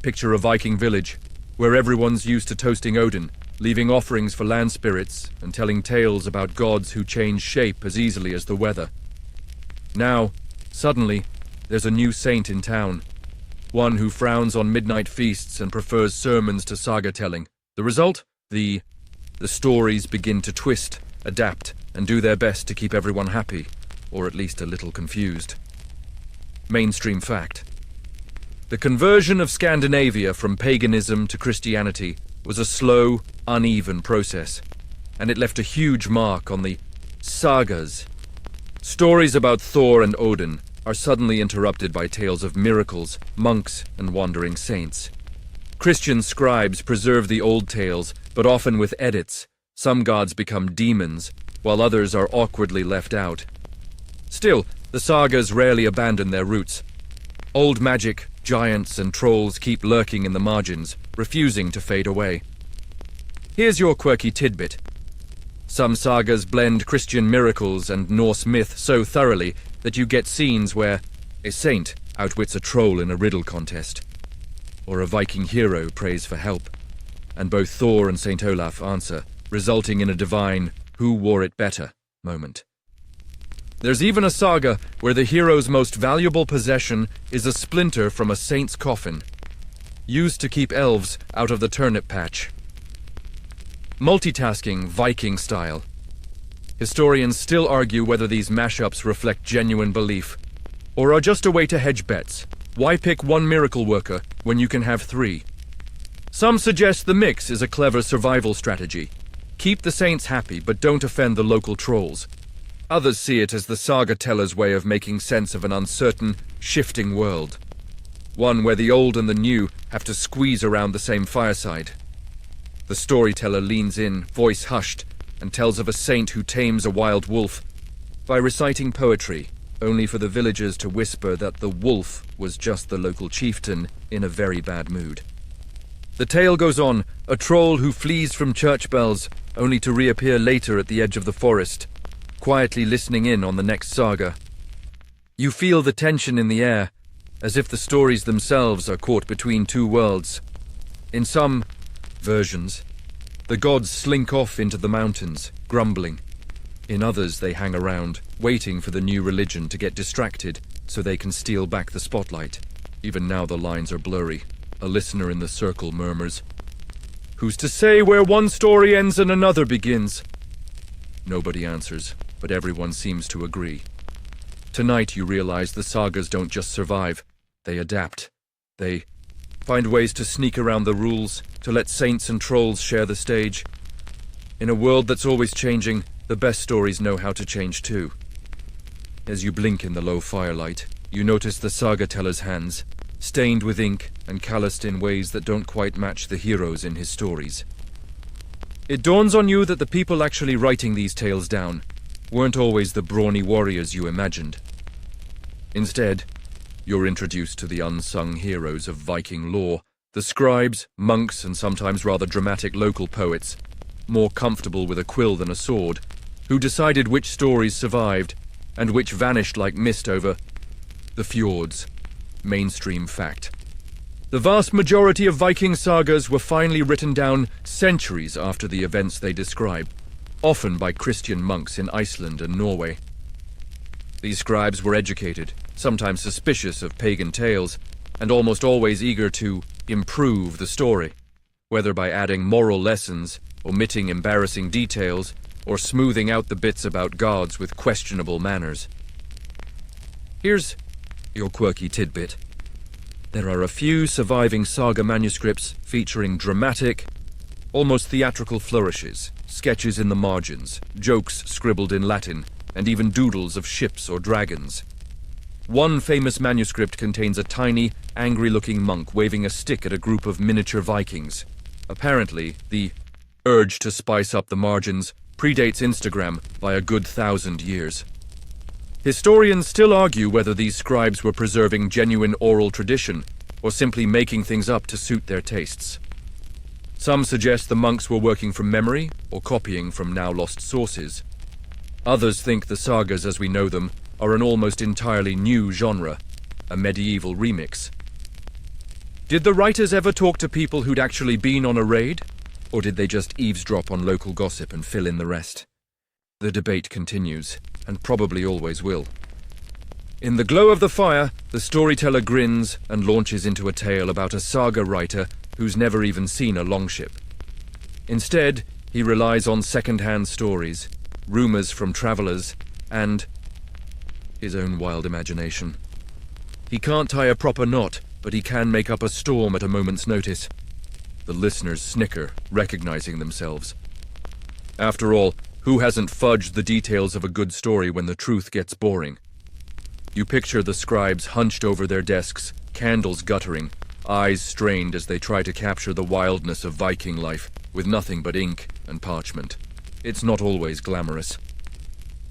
Picture a Viking village, where everyone's used to toasting Odin, leaving offerings for land spirits, and telling tales about gods who change shape as easily as the weather. Now, suddenly, there's a new saint in town, one who frowns on midnight feasts and prefers sermons to saga-telling. The result? The stories begin to twist, adapt, and do their best to keep everyone happy, or at least a little confused. Mainstream fact. The conversion of Scandinavia from paganism to Christianity was a slow, uneven process, and it left a huge mark on the sagas. Stories about Thor and Odin are suddenly interrupted by tales of miracles, monks, and wandering saints. Christian scribes preserve the old tales, but often with edits. Some gods become demons, while others are awkwardly left out. Still, the sagas rarely abandon their roots. Old magic, giants, and trolls keep lurking in the margins, refusing to fade away. Here's your quirky tidbit. Some sagas blend Christian miracles and Norse myth so thoroughly that you get scenes where a saint outwits a troll in a riddle contest, or a Viking hero prays for help, and both Thor and Saint Olaf answer, resulting in a divine "who wore it better" moment. There's even a saga where the hero's most valuable possession is a splinter from a saint's coffin, used to keep elves out of the turnip patch. Multitasking Viking style. Historians still argue whether these mashups reflect genuine belief, or are just a way to hedge bets. Why pick one miracle worker when you can have three? Some suggest the mix is a clever survival strategy. Keep the saints happy, but don't offend the local trolls. Others see it as the saga teller's way of making sense of an uncertain, shifting world. One where the old and the new have to squeeze around the same fireside. The storyteller leans in, voice hushed, and tells of a saint who tames a wild wolf by reciting poetry, only for the villagers to whisper that the wolf was just the local chieftain in a very bad mood. The tale goes on, a troll who flees from church bells, only to reappear later at the edge of the forest, quietly listening in on the next saga. You feel the tension in the air, as if the stories themselves are caught between two worlds. In some versions, the gods slink off into the mountains, grumbling. In others, they hang around, waiting for the new religion to get distracted so they can steal back the spotlight. Even now the lines are blurry. A listener in the circle murmurs, "Who's to say where one story ends and another begins?" Nobody answers, but everyone seems to agree. Tonight you realize the sagas don't just survive, they adapt. They find ways to sneak around the rules, to let saints and trolls share the stage. In a world that's always changing, the best stories know how to change too. As you blink in the low firelight, you notice the saga teller's hands, stained with ink and calloused in ways that don't quite match the heroes in his stories. It dawns on you that the people actually writing these tales down weren't always the brawny warriors you imagined. Instead, you're introduced to the unsung heroes of Viking lore, the scribes, monks, and sometimes rather dramatic local poets, more comfortable with a quill than a sword, who decided which stories survived and which vanished like mist over the fjords. Mainstream fact. The vast majority of Viking sagas were finally written down centuries after the events they describe, often by Christian monks in Iceland and Norway. These scribes were educated, sometimes suspicious of pagan tales, and almost always eager to improve the story, whether by adding moral lessons, omitting embarrassing details, or smoothing out the bits about gods with questionable manners. Here's your quirky tidbit. There are a few surviving saga manuscripts featuring dramatic, almost theatrical flourishes, sketches in the margins, jokes scribbled in Latin, and even doodles of ships or dragons. One famous manuscript contains a tiny, angry-looking monk waving a stick at a group of miniature Vikings. Apparently, the urge to spice up the margins predates Instagram by a good 1,000 years. Historians still argue whether these scribes were preserving genuine oral tradition or simply making things up to suit their tastes. Some suggest the monks were working from memory or copying from now-lost sources. Others think the sagas as we know them are an almost entirely new genre, a medieval remix. Did the writers ever talk to people who'd actually been on a raid? Or did they just eavesdrop on local gossip and fill in the rest? The debate continues, and probably always will. In the glow of the fire, the storyteller grins and launches into a tale about a saga writer who's never even seen a longship. Instead, he relies on second-hand stories, rumors from travelers, and his own wild imagination. He can't tie a proper knot, but he can make up a storm at a moment's notice. The listeners snicker, recognizing themselves. After all, who hasn't fudged the details of a good story when the truth gets boring? You picture the scribes hunched over their desks, candles guttering, eyes strained as they try to capture the wildness of Viking life, with nothing but ink and parchment. It's not always glamorous.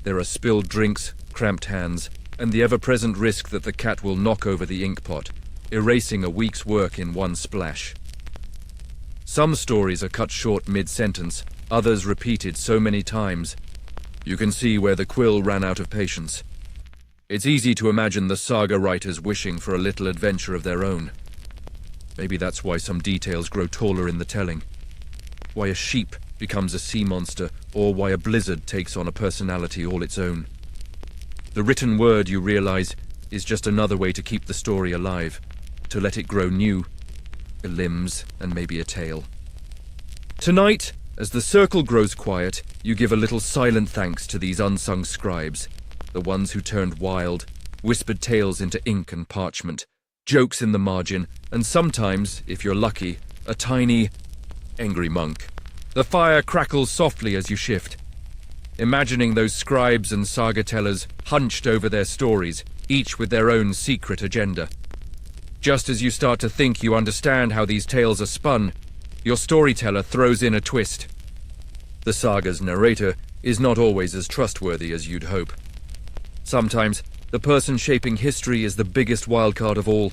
There are spilled drinks, cramped hands, and the ever-present risk that the cat will knock over the ink pot, erasing a week's work in one splash. Some stories are cut short mid-sentence, others repeated so many times. You can see where the quill ran out of patience. It's easy to imagine the saga writers wishing for a little adventure of their own. Maybe that's why some details grow taller in the telling. Why a sheep becomes a sea monster, or why a blizzard takes on a personality all its own. The written word, you realize, is just another way to keep the story alive, to let it grow new, limbs and maybe a tail. Tonight, as the circle grows quiet, you give a little silent thanks to these unsung scribes, the ones who turned wild, whispered tales into ink and parchment, jokes in the margin, and sometimes, if you're lucky, a tiny, angry monk. The fire crackles softly as you shift, imagining those scribes and saga tellers hunched over their stories, each with their own secret agenda. Just as you start to think you understand how these tales are spun, your storyteller throws in a twist. The saga's narrator is not always as trustworthy as you'd hope. Sometimes, the person shaping history is the biggest wildcard of all.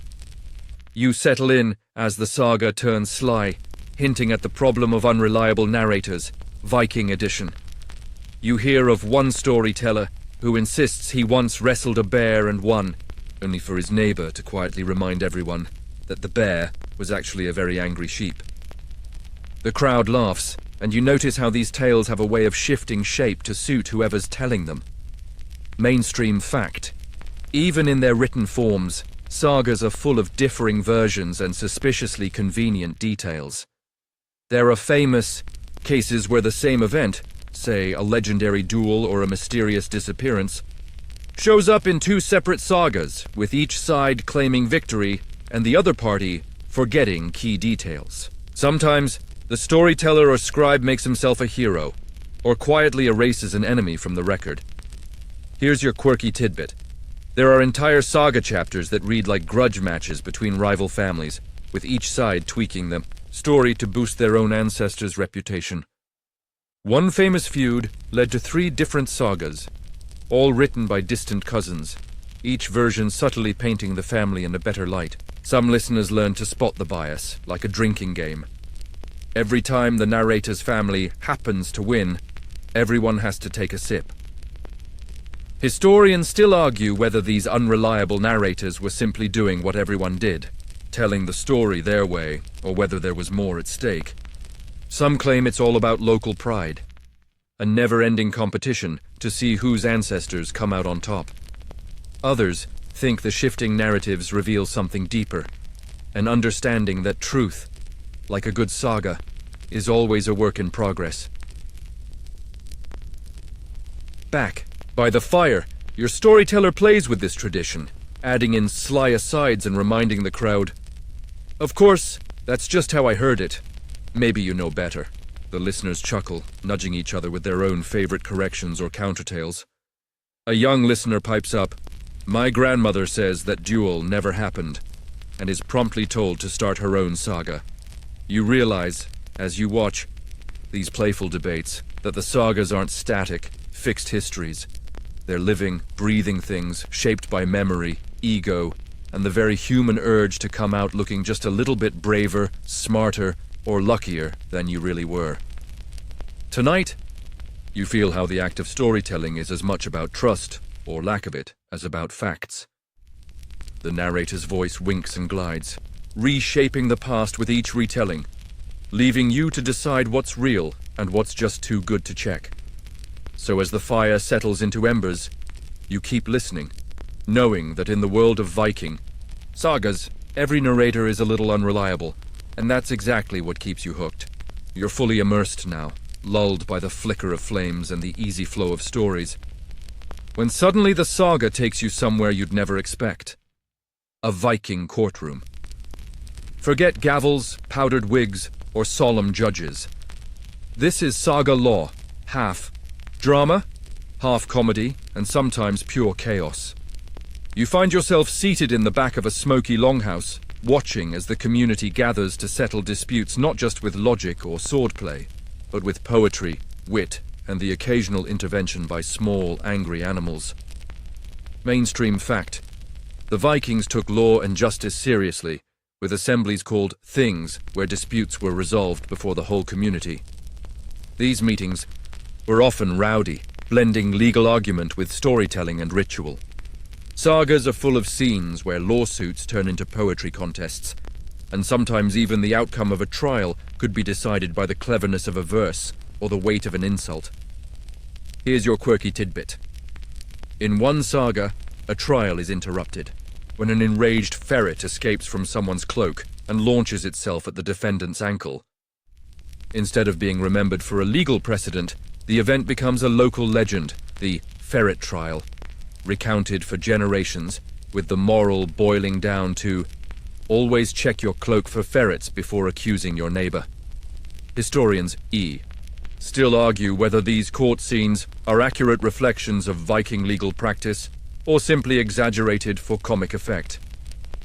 You settle in as the saga turns sly, hinting at the problem of unreliable narrators, Viking edition. You hear of one storyteller who insists he once wrestled a bear and won, only for his neighbor to quietly remind everyone that the bear was actually a very angry sheep. The crowd laughs, and you notice how these tales have a way of shifting shape to suit whoever's telling them. Mainstream fact. Even in their written forms, sagas are full of differing versions and suspiciously convenient details. There are famous cases where the same event, say a legendary duel or a mysterious disappearance, shows up in two separate sagas, with each side claiming victory and the other party forgetting key details. Sometimes, the storyteller or scribe makes himself a hero, or quietly erases an enemy from the record. Here's your quirky tidbit. There are entire saga chapters that read like grudge matches between rival families, with each side tweaking the story to boost their own ancestors' reputation. One famous feud led to 3 different sagas, all written by distant cousins, each version subtly painting the family in a better light. Some listeners learn to spot the bias, like a drinking game. Every time the narrator's family happens to win, everyone has to take a sip. Historians still argue whether these unreliable narrators were simply doing what everyone did, telling the story their way, or whether there was more at stake. Some claim it's all about local pride, a never-ending competition to see whose ancestors come out on top. Others think the shifting narratives reveal something deeper, an understanding that truth, like a good saga, is always a work in progress. Back by the fire, your storyteller plays with this tradition, adding in sly asides and reminding the crowd, "Of course, that's just how I heard it. Maybe you know better." The listeners chuckle, nudging each other with their own favorite corrections or countertales. A young listener pipes up, "My grandmother says that duel never happened," and is promptly told to start her own saga. You realize, as you watch these playful debates, that the sagas aren't static, fixed histories. They're living, breathing things shaped by memory, ego, and the very human urge to come out looking just a little bit braver, smarter, or luckier than you really were. Tonight, you feel how the act of storytelling is as much about trust, or lack of it, as about facts. The narrator's voice winks and glides, reshaping the past with each retelling, leaving you to decide what's real and what's just too good to check. So as the fire settles into embers, you keep listening, knowing that in the world of Viking sagas, every narrator is a little unreliable, and that's exactly what keeps you hooked. You're fully immersed now, lulled by the flicker of flames and the easy flow of stories, when suddenly the saga takes you somewhere you'd never expect. A Viking courtroom. Forget gavels, powdered wigs, or solemn judges. This is saga law, half drama, half comedy, and sometimes pure chaos. You find yourself seated in the back of a smoky longhouse, watching as the community gathers to settle disputes not just with logic or swordplay, but with poetry, wit, and the occasional intervention by small, angry animals. Mainstream fact. The Vikings took law and justice seriously, with assemblies called things where disputes were resolved before the whole community. These meetings were often rowdy, blending legal argument with storytelling and ritual. Sagas are full of scenes where lawsuits turn into poetry contests, and sometimes even the outcome of a trial could be decided by the cleverness of a verse or the weight of an insult. Here's your quirky tidbit. In one saga, a trial is interrupted when an enraged ferret escapes from someone's cloak and launches itself at the defendant's ankle. Instead of being remembered for a legal precedent, the event becomes a local legend, the ferret trial, recounted for generations, with the moral boiling down to always check your cloak for ferrets before accusing your neighbor. Historians still argue whether these court scenes are accurate reflections of Viking legal practice or simply exaggerated for comic effect.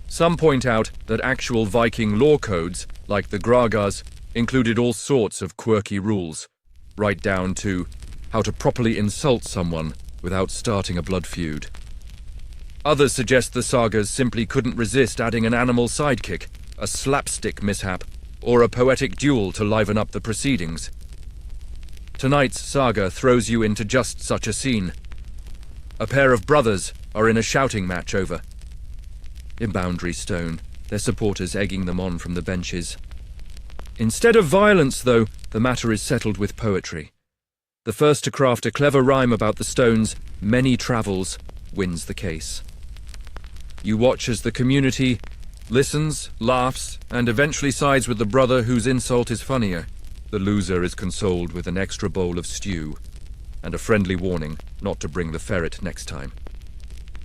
Some point out that actual Viking law codes, like the Sagas, included all sorts of quirky rules, right down to how to properly insult someone without starting a blood feud. Others suggest the Sagas simply couldn't resist adding an animal sidekick, a slapstick mishap, or a poetic duel to liven up the proceedings. Tonight's saga throws you into just such a scene. A pair of brothers are in a shouting match over in Boundary Stone, their supporters egging them on from the benches. Instead of violence, though, the matter is settled with poetry. The first to craft a clever rhyme about the stone's many travels wins the case. You watch as the community listens, laughs, and eventually sides with the brother whose insult is funnier. The loser is consoled with an extra bowl of stew and a friendly warning not to bring the ferret next time.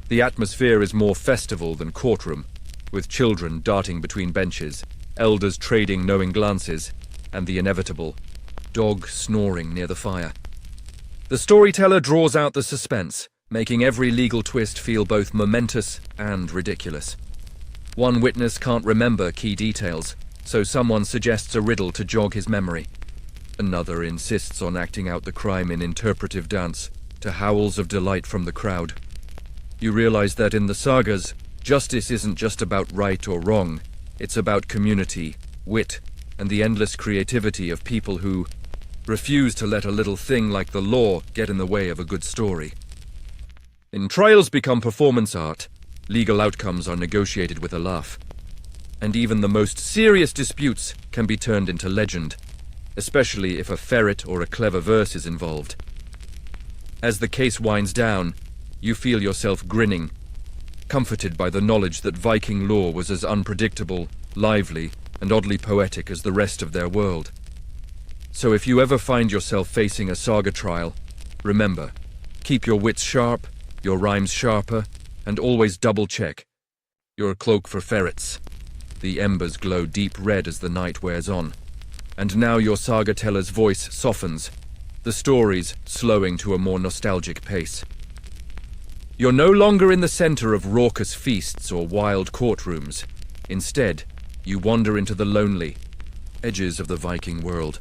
The atmosphere is more festival than courtroom, with children darting between benches, elders trading knowing glances, and the inevitable dog snoring near the fire. The storyteller draws out the suspense, making every legal twist feel both momentous and ridiculous. One witness can't remember key details, so someone suggests a riddle to jog his memory. Another insists on acting out the crime in interpretive dance, to howls of delight from the crowd. You realize that in the sagas, justice isn't just about right or wrong, it's about community, wit, and the endless creativity of people who refuse to let a little thing like the law get in the way of a good story. In trials become performance art, legal outcomes are negotiated with a laugh, and even the most serious disputes can be turned into legend, especially if a ferret or a clever verse is involved. As the case winds down, you feel yourself grinning, comforted by the knowledge that Viking law was as unpredictable, lively, and oddly poetic as the rest of their world. So if you ever find yourself facing a saga trial, remember, keep your wits sharp, your rhymes sharper, and always double-check your cloak for ferrets. The embers glow deep red as the night wears on, and now your saga teller's voice softens, the stories slowing to a more nostalgic pace. You're no longer in the center of raucous feasts or wild courtrooms. Instead, you wander into the lonely edges of the Viking world.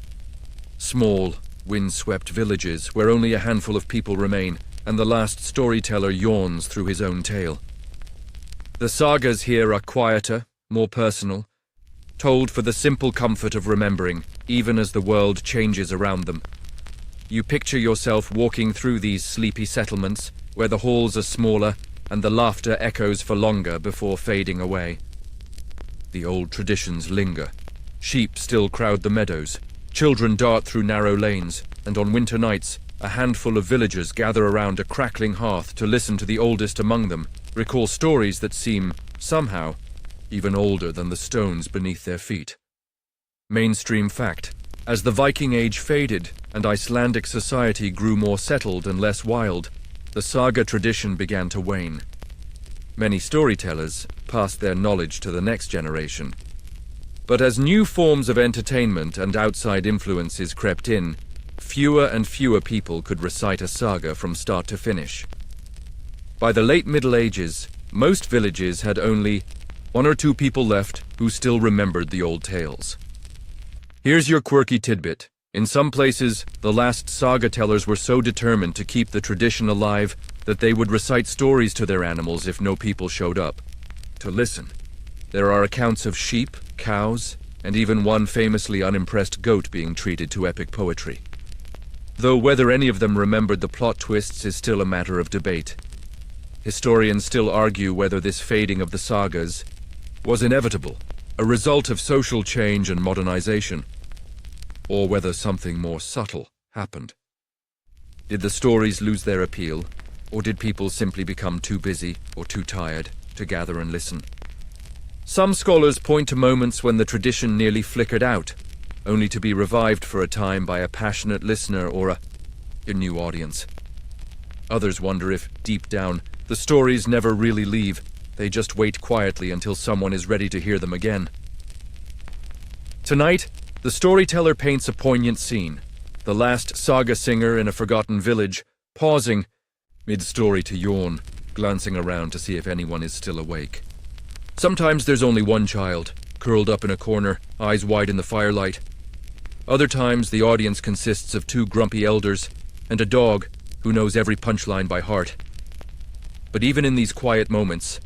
Small, wind-swept villages where only a handful of people remain, and the last storyteller yawns through his own tale. The sagas here are quieter, more personal, told for the simple comfort of remembering, even as the world changes around them. You picture yourself walking through these sleepy settlements, where the halls are smaller and the laughter echoes for longer before fading away. The old traditions linger. Sheep still crowd the meadows, children dart through narrow lanes, and on winter nights, a handful of villagers gather around a crackling hearth to listen to the oldest among them, recall stories that seem, somehow, even older than the stones beneath their feet. Mainstream fact: as the Viking Age faded and Icelandic society grew more settled and less wild, the saga tradition began to wane. Many storytellers passed their knowledge to the next generation. But as new forms of entertainment and outside influences crept in, fewer and fewer people could recite a saga from start to finish. By the late Middle Ages, most villages had only one or two people left who still remembered the old tales. Here's your quirky tidbit. In some places, the last saga tellers were so determined to keep the tradition alive that they would recite stories to their animals if no people showed up to listen. There are accounts of sheep, cows, and even one famously unimpressed goat being treated to epic poetry. Though whether any of them remembered the plot twists is still a matter of debate. Historians still argue whether this fading of the sagas was inevitable, a result of social change and modernization, or whether something more subtle happened. Did the stories lose their appeal, Or did people simply become too busy or too tired to gather and listen? Some scholars point to moments when the tradition nearly flickered out, only to be revived for a time by a passionate listener or a new audience. Others wonder if, deep down, the stories never really leave. They just wait quietly until someone is ready to hear them again. Tonight, the storyteller paints a poignant scene. The last saga singer in a forgotten village, pausing mid-story to yawn, glancing around to see if anyone is still awake. Sometimes there's only one child, curled up in a corner, eyes wide in the firelight. Other times the audience consists of two grumpy elders and a dog who knows every punchline by heart. But even in these quiet moments,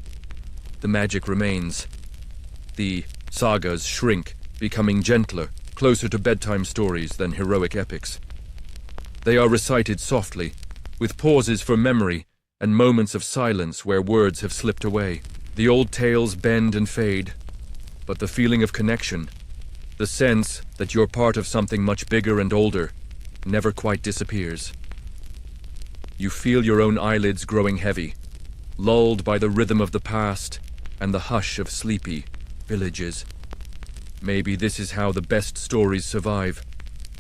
the magic remains. The sagas shrink, becoming gentler, closer to bedtime stories than heroic epics. They are recited softly, with pauses for memory and moments of silence where words have slipped away. The old tales bend and fade, but the feeling of connection, the sense that you're part of something much bigger and older, never quite disappears. You feel your own eyelids growing heavy, lulled by the rhythm of the past and the hush of sleepy villages. Maybe this is how the best stories survive,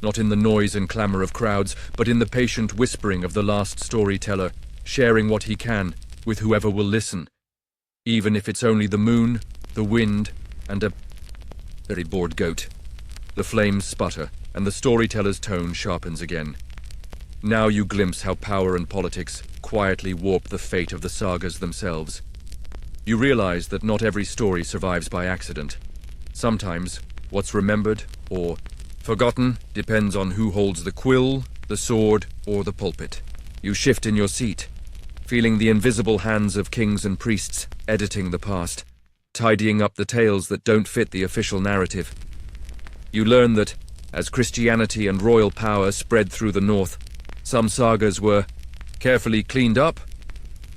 not in the noise and clamor of crowds, but in the patient whispering of the last storyteller, sharing what he can with whoever will listen, even if it's only the moon, the wind, and a very bored goat. The flames sputter, and the storyteller's tone sharpens again. Now you glimpse how power and politics quietly warp the fate of the sagas themselves. You realize that not every story survives by accident. Sometimes, what's remembered or forgotten depends on who holds the quill, the sword, or the pulpit. You shift in your seat, feeling the invisible hands of kings and priests editing the past, tidying up the tales that don't fit the official narrative. You learn that, as Christianity and royal power spread through the north, some sagas were carefully cleaned up,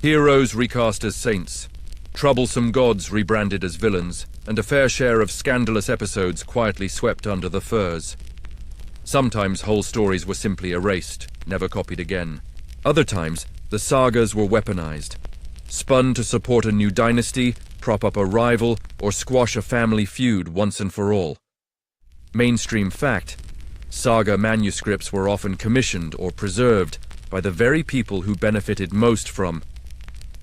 heroes recast as saints, troublesome gods rebranded as villains, and a fair share of scandalous episodes quietly swept under the furs. Sometimes whole stories were simply erased, never copied again. Other times, the sagas were weaponized, spun to support a new dynasty, prop up a rival, or squash a family feud once and for all. Mainstream fact: saga manuscripts were often commissioned or preserved by the very people who benefited most from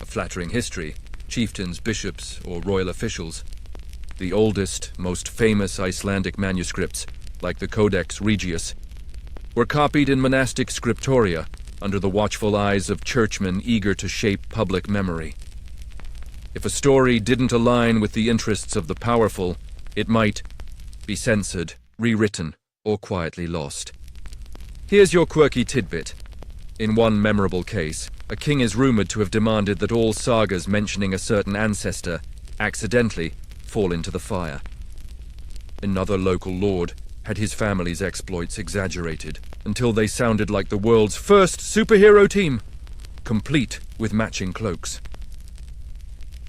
a flattering history, chieftains, bishops, or royal officials. The oldest, most famous Icelandic manuscripts, like the Codex Regius, were copied in monastic scriptoria under the watchful eyes of churchmen eager to shape public memory. If a story didn't align with the interests of the powerful, it might be censored, rewritten, or quietly lost. Here's your quirky tidbit. In one memorable case, a king is rumored to have demanded that all sagas mentioning a certain ancestor accidentally fall into the fire. Another local lord had his family's exploits exaggerated until they sounded like the world's first superhero team, complete with matching cloaks.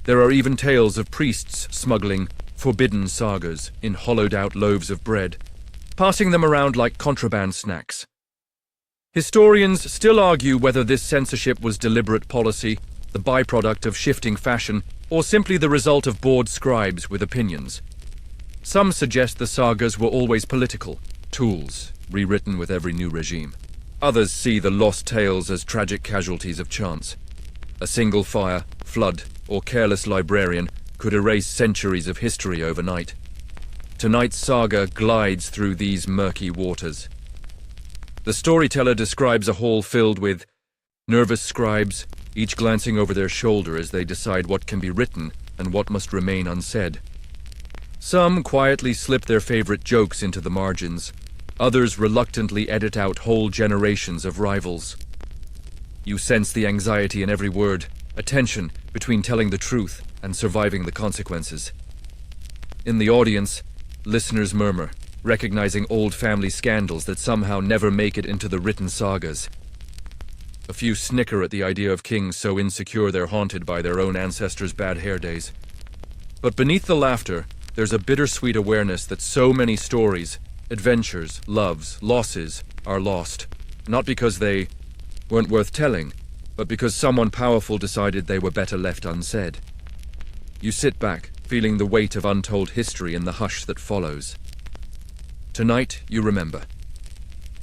There are even tales of priests smuggling forbidden sagas in hollowed-out loaves of bread, passing them around like contraband snacks. Historians still argue whether this censorship was deliberate policy, the byproduct of shifting fashion, or simply the result of bored scribes with opinions. Some suggest the sagas were always political, tools, rewritten with every new regime. Others see the lost tales as tragic casualties of chance. A single fire, flood, or careless librarian could erase centuries of history overnight. Tonight's saga glides through these murky waters. The storyteller describes a hall filled with nervous scribes, each glancing over their shoulder as they decide what can be written and what must remain unsaid. Some quietly slip their favorite jokes into the margins. Others reluctantly edit out whole generations of rivals. You sense the anxiety in every word, a tension between telling the truth and surviving the consequences. In the audience, listeners murmur, recognizing old family scandals that somehow never make it into the written sagas. A few snicker at the idea of kings so insecure they're haunted by their own ancestors' bad hair days. But beneath the laughter, there's a bittersweet awareness that so many stories, adventures, loves, losses, are lost, not because they weren't worth telling, but because someone powerful decided they were better left unsaid. You sit back, feeling the weight of untold history in the hush that follows. Tonight, you remember.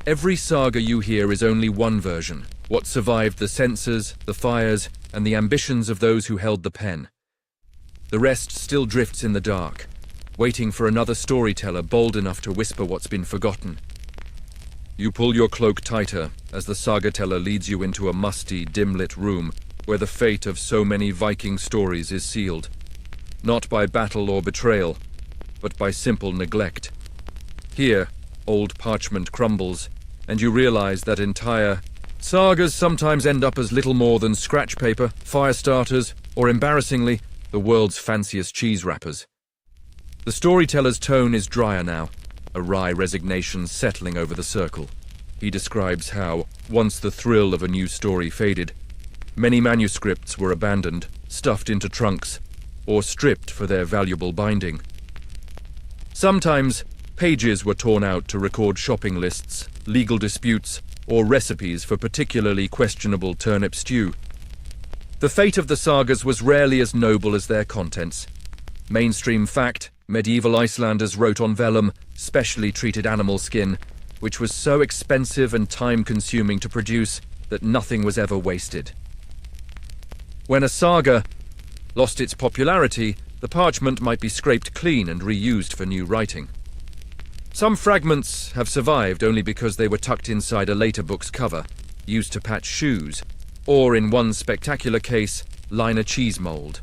Every saga you hear is only one version, what survived the censors, the fires, and the ambitions of those who held the pen. The rest still drifts in the dark, waiting for another storyteller bold enough to whisper what's been forgotten. You pull your cloak tighter as the saga-teller leads you into a musty, dim-lit room where the fate of so many Viking stories is sealed. Not by battle or betrayal, but by simple neglect. Here, old parchment crumbles, and you realize that entire sagas sometimes end up as little more than scratch paper, fire starters, or embarrassingly, the world's fanciest cheese wrappers. The storyteller's tone is drier now, a wry resignation settling over the circle. He describes how, once the thrill of a new story faded, many manuscripts were abandoned, stuffed into trunks, or stripped for their valuable binding. Sometimes, pages were torn out to record shopping lists, legal disputes, or recipes for particularly questionable turnip stew. The fate of the sagas was rarely as noble as their contents. Mainstream fact, medieval Icelanders wrote on vellum, specially treated animal skin, which was so expensive and time-consuming to produce that nothing was ever wasted. When a saga lost its popularity, the parchment might be scraped clean and reused for new writing. Some fragments have survived only because they were tucked inside a later book's cover, used to patch shoes, or in one spectacular case, line a cheese mold.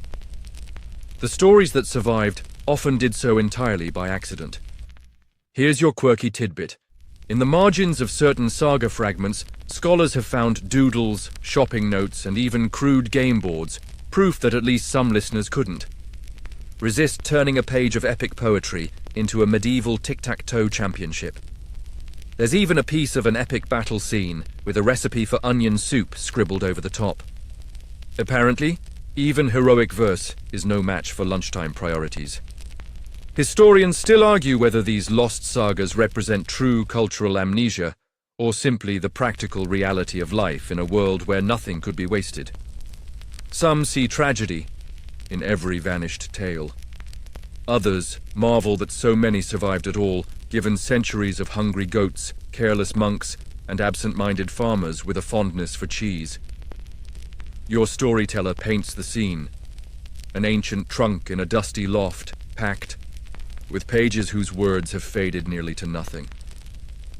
The stories that survived often did so entirely by accident. Here's your quirky tidbit. In the margins of certain saga fragments, scholars have found doodles, shopping notes, and even crude game boards, proof that at least some listeners couldn't. Resist turning a page of epic poetry into a medieval tic-tac-toe championship. There's even a piece of an epic battle scene with a recipe for onion soup scribbled over the top. Apparently, even heroic verse is no match for lunchtime priorities. Historians still argue whether these lost sagas represent true cultural amnesia or simply the practical reality of life in a world where nothing could be wasted. Some see tragedy in every vanished tale. Others marvel that so many survived at all, given centuries of hungry goats, careless monks, and absent-minded farmers with a fondness for cheese. Your storyteller paints the scene. An ancient trunk in a dusty loft, packed, with pages whose words have faded nearly to nothing.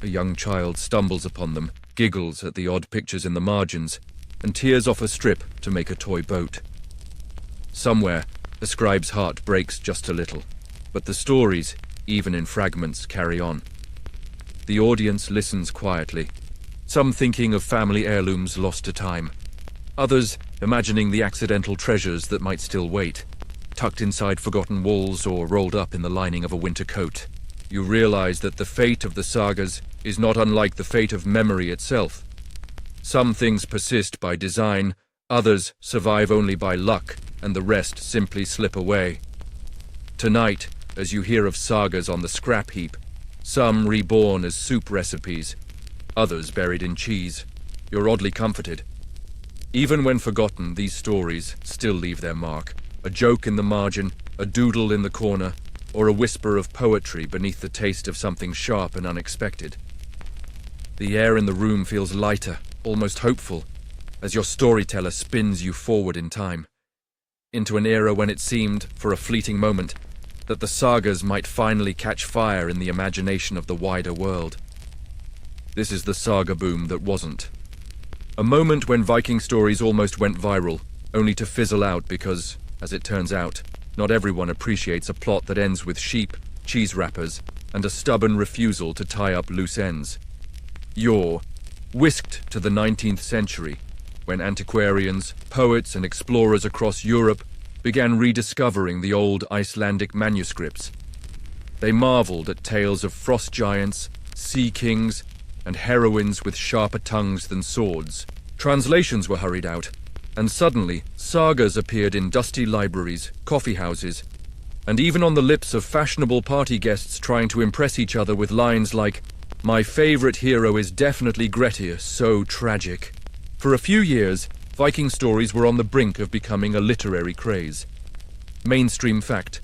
A young child stumbles upon them, giggles at the odd pictures in the margins, and tears off a strip to make a toy boat. Somewhere, the scribe's heart breaks just a little, but the stories, even in fragments, carry on. The audience listens quietly, some thinking of family heirlooms lost to time, others imagining the accidental treasures that might still wait, tucked inside forgotten walls or rolled up in the lining of a winter coat. You realize that the fate of the sagas is not unlike the fate of memory itself. Some things persist by design, others survive only by luck, and the rest simply slip away. Tonight, as you hear of sagas on the scrap heap, some reborn as soup recipes, others buried in cheese, you're oddly comforted. Even when forgotten, these stories still leave their mark. A joke in the margin, a doodle in the corner, or a whisper of poetry beneath the taste of something sharp and unexpected. The air in the room feels lighter, almost hopeful, as your storyteller spins you forward in time, into an era when it seemed, for a fleeting moment, that the sagas might finally catch fire in the imagination of the wider world. This is the saga boom that wasn't. A moment when Viking stories almost went viral, only to fizzle out because, as it turns out, not everyone appreciates a plot that ends with sheep, cheese wrappers, and a stubborn refusal to tie up loose ends. You're whisked to the 19th century, when antiquarians, poets, and explorers across Europe began rediscovering the old Icelandic manuscripts. They marveled at tales of frost giants, sea kings, and heroines with sharper tongues than swords. Translations were hurried out, and suddenly sagas appeared in dusty libraries, coffee houses, and even on the lips of fashionable party guests trying to impress each other with lines like, "My favorite hero is definitely Grettir, so tragic." For a few years, Viking stories were on the brink of becoming a literary craze. Mainstream fact: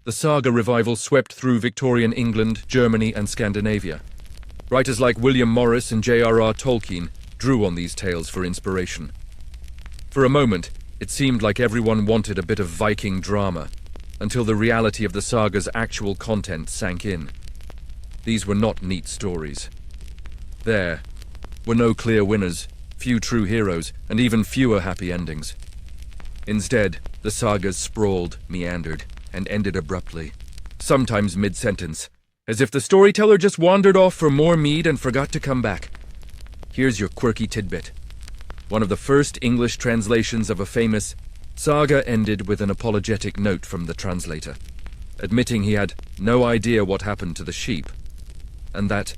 the saga revival swept through Victorian England, Germany, and Scandinavia. Writers like William Morris and J.R.R. Tolkien drew on these tales for inspiration. For a moment, it seemed like everyone wanted a bit of Viking drama, until the reality of the saga's actual content sank in. These were not neat stories. There were no clear winners, few true heroes, and even fewer happy endings. Instead, the sagas sprawled, meandered, and ended abruptly, sometimes mid-sentence, as if the storyteller just wandered off for more mead and forgot to come back. Here's your quirky tidbit. One of the first English translations of a famous saga ended with an apologetic note from the translator, admitting he had no idea what happened to the sheep, and that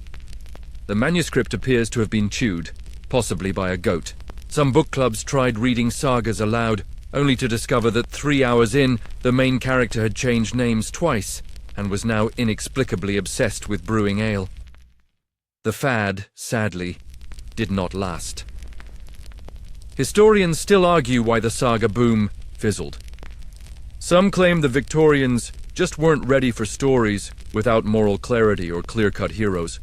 the manuscript appears to have been chewed, possibly by a goat. Some book clubs tried reading sagas aloud, only to discover that 3 hours in, the main character had changed names twice, and was now inexplicably obsessed with brewing ale. The fad, sadly, did not last. Historians still argue why the saga boom fizzled. Some claim the Victorians just weren't ready for stories without moral clarity or clear-cut heroes.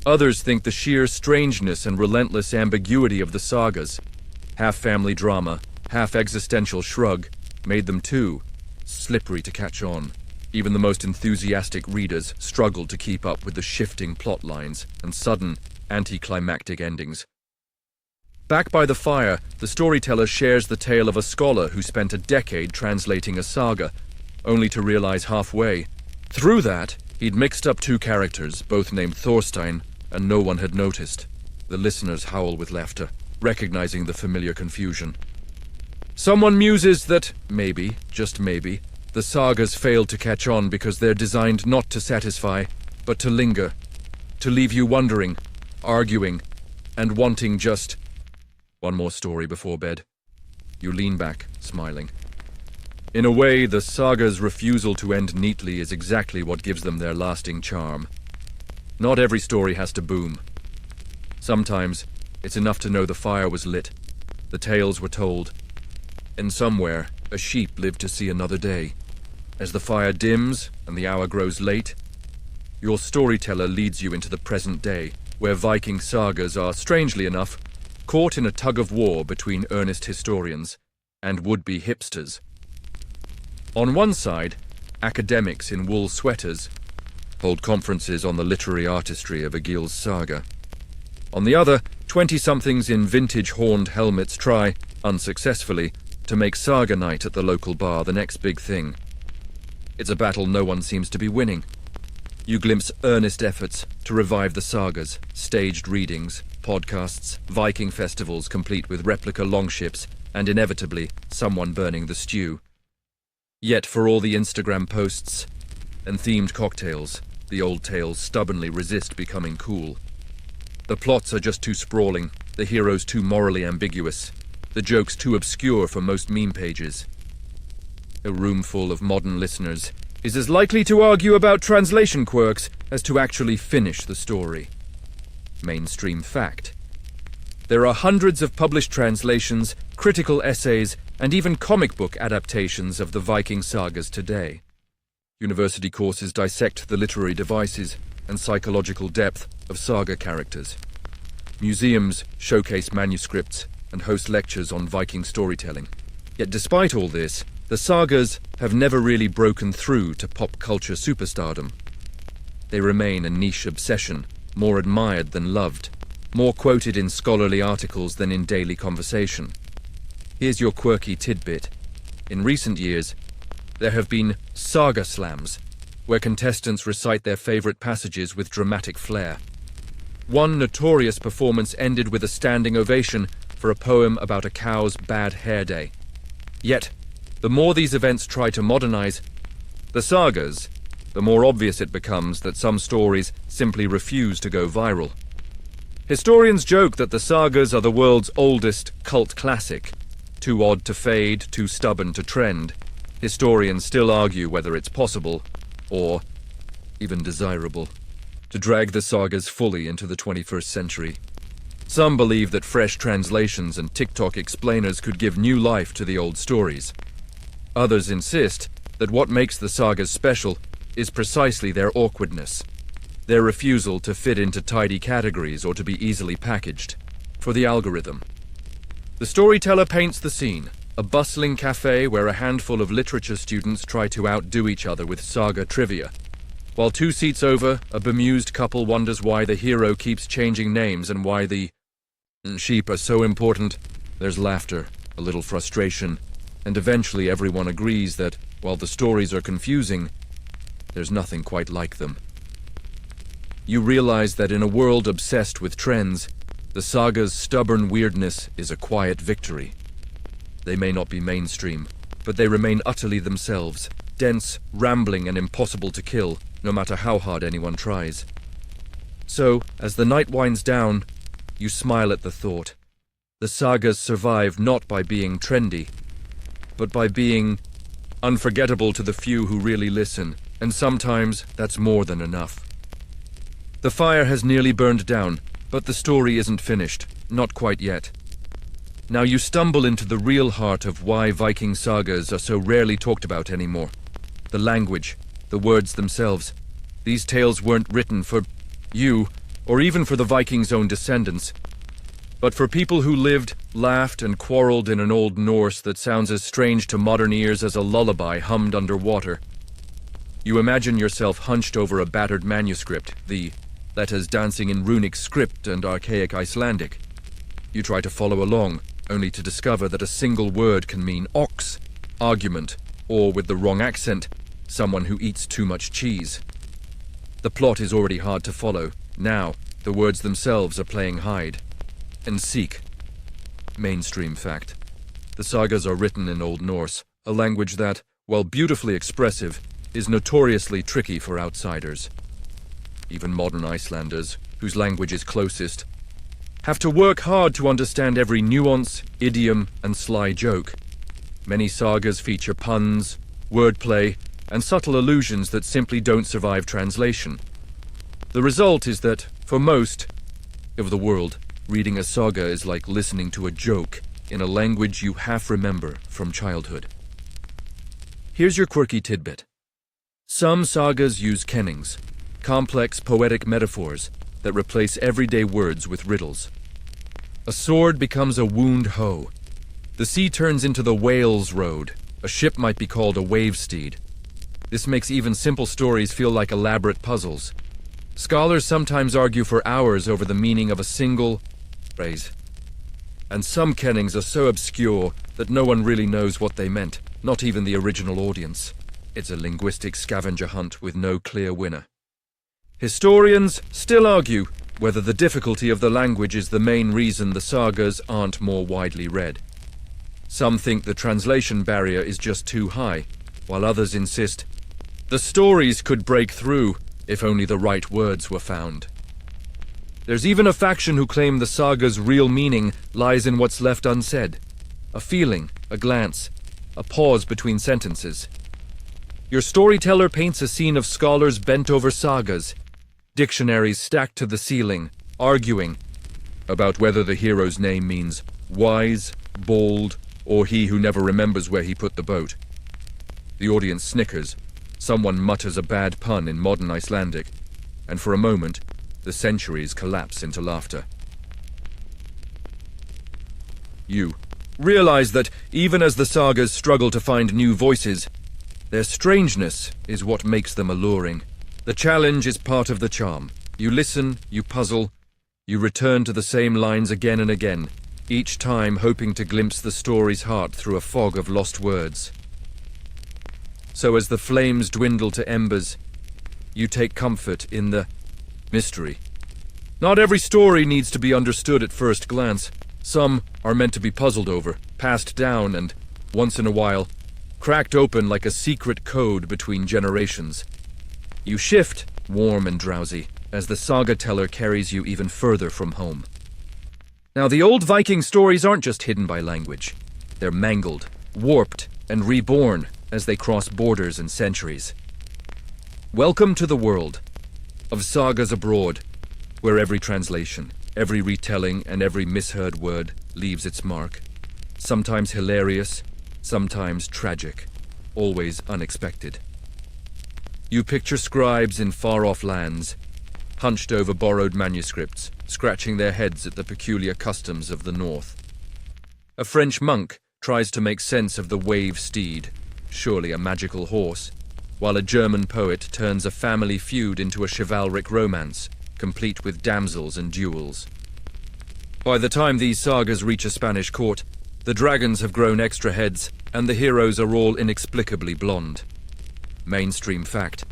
Others think the sheer strangeness and relentless ambiguity of the sagas, half family drama, half existential shrug, made them too slippery to catch on. Even the most enthusiastic readers struggled to keep up with the shifting plot lines and sudden, anticlimactic endings. Back by the fire, the storyteller shares the tale of a scholar who spent a decade translating a saga, only to realize halfway, through that, he'd mixed up two characters, both named Thorstein, and no one had noticed. The listeners howl with laughter, recognizing the familiar confusion. Someone muses that, maybe, just maybe, the sagas failed to catch on because they're designed not to satisfy, but to linger, to leave you wondering, arguing, and wanting just one more story before bed. You lean back, smiling. In a way, the saga's refusal to end neatly is exactly what gives them their lasting charm. Not every story has to boom. Sometimes, it's enough to know the fire was lit, the tales were told, and somewhere, a sheep lived to see another day. As the fire dims and the hour grows late, your storyteller leads you into the present day, where Viking sagas are, strangely enough, caught in a tug-of-war between earnest historians and would-be hipsters. On one side, academics in wool sweaters hold conferences on the literary artistry of Egil's saga. On the other, 20-somethings in vintage horned helmets try, unsuccessfully, to make saga night at the local bar the next big thing. It's a battle no one seems to be winning. You glimpse earnest efforts to revive the sagas, staged readings, podcasts, Viking festivals complete with replica longships, and inevitably, someone burning the stew. Yet for all the Instagram posts and themed cocktails, the old tales stubbornly resist becoming cool. The plots are just too sprawling, the heroes too morally ambiguous, the jokes too obscure for most meme pages. A room full of modern listeners is as likely to argue about translation quirks as to actually finish the story. Mainstream fact. There are hundreds of published translations, critical essays, and even comic book adaptations of the Viking sagas today. University courses dissect the literary devices and psychological depth of saga characters. Museums showcase manuscripts and host lectures on Viking storytelling. Yet despite all this, the sagas have never really broken through to pop culture superstardom. They remain a niche obsession, more admired than loved, more quoted in scholarly articles than in daily conversation. Here's your quirky tidbit. In recent years, there have been saga slams, where contestants recite their favorite passages with dramatic flair. One notorious performance ended with a standing ovation for a poem about a cow's bad hair day. Yet, the more these events try to modernize the sagas, the more obvious it becomes that some stories simply refuse to go viral. Historians joke that the sagas are the world's oldest cult classic, too odd to fade, too stubborn to trend. Historians still argue whether it's possible, or even desirable, to drag the sagas fully into the 21st century. Some believe that fresh translations and TikTok explainers could give new life to the old stories. Others insist that what makes the sagas special is precisely their awkwardness, their refusal to fit into tidy categories or to be easily packaged for the algorithm. The storyteller paints the scene, a bustling cafe where a handful of literature students try to outdo each other with saga trivia. While 2 seats over, a bemused couple wonders why the hero keeps changing names and why the sheep are so important. There's laughter, a little frustration, and eventually everyone agrees that, while the stories are confusing, there's nothing quite like them. You realize that in a world obsessed with trends, the saga's stubborn weirdness is a quiet victory. They may not be mainstream, but they remain utterly themselves, dense, rambling, and impossible to kill, no matter how hard anyone tries. So, as the night winds down, you smile at the thought. The sagas survive not by being trendy, but by being unforgettable to the few who really listen, and sometimes that's more than enough. The fire has nearly burned down, but the story isn't finished, not quite yet. Now you stumble into the real heart of why Viking sagas are so rarely talked about anymore. The language, the words themselves. These tales weren't written for you, or even for the Vikings' own descendants, but for people who lived, laughed, and quarreled in an Old Norse that sounds as strange to modern ears as a lullaby hummed underwater. You imagine yourself hunched over a battered manuscript, the letters dancing in runic script and archaic Icelandic. You try to follow along, only to discover that a single word can mean ox, argument, or with the wrong accent, someone who eats too much cheese. The plot is already hard to follow. Now, the words themselves are playing hide and seek. Mainstream fact. The sagas are written in Old Norse, a language that, while beautifully expressive, is notoriously tricky for outsiders. Even modern Icelanders, whose language is closest, have to work hard to understand every nuance, idiom, and sly joke. Many sagas feature puns, wordplay, and subtle allusions that simply don't survive translation. The result is that, for most of the world, reading a saga is like listening to a joke in a language you half remember from childhood. Here's your quirky tidbit. Some sagas use kennings, complex poetic metaphors that replace everyday words with riddles. A sword becomes a wound hoe. The sea turns into the whale's road. A ship might be called a wave steed. This makes even simple stories feel like elaborate puzzles. Scholars sometimes argue for hours over the meaning of a single phrase. And some kennings are so obscure that no one really knows what they meant, not even the original audience. It's a linguistic scavenger hunt with no clear winner. Historians still argue whether the difficulty of the language is the main reason the sagas aren't more widely read. Some think the translation barrier is just too high, while others insist the stories could break through if only the right words were found. There's even a faction who claim the saga's real meaning lies in what's left unsaid. A feeling, a glance, a pause between sentences. Your storyteller paints a scene of scholars bent over sagas, dictionaries stacked to the ceiling, arguing about whether the hero's name means wise, bold, or he who never remembers where he put the boat. The audience snickers. Someone mutters a bad pun in modern Icelandic, and for a moment, the centuries collapse into laughter. You realize that even as the sagas struggle to find new voices, their strangeness is what makes them alluring. The challenge is part of the charm. You listen, you puzzle, you return to the same lines again and again, each time hoping to glimpse the story's heart through a fog of lost words. So as the flames dwindle to embers, you take comfort in the mystery. Not every story needs to be understood at first glance. Some are meant to be puzzled over, passed down, and, once in a while, cracked open like a secret code between generations. You shift, warm and drowsy, as the saga teller carries you even further from home. Now, the old Viking stories aren't just hidden by language. They're mangled, warped, and reborn as they cross borders and centuries. Welcome to the world of sagas abroad, where every translation, Every retelling and every misheard word leaves its mark. Sometimes hilarious, sometimes tragic, always unexpected. You picture scribes in far-off lands, hunched over borrowed manuscripts, scratching their heads at the peculiar customs of the north. A French monk tries to make sense of the wave steed, surely a magical horse, while a German poet turns a family feud into a chivalric romance, complete with damsels and duels. By the time these sagas reach a Spanish court, the dragons have grown extra heads, and the heroes are all inexplicably blonde. Mainstream fact.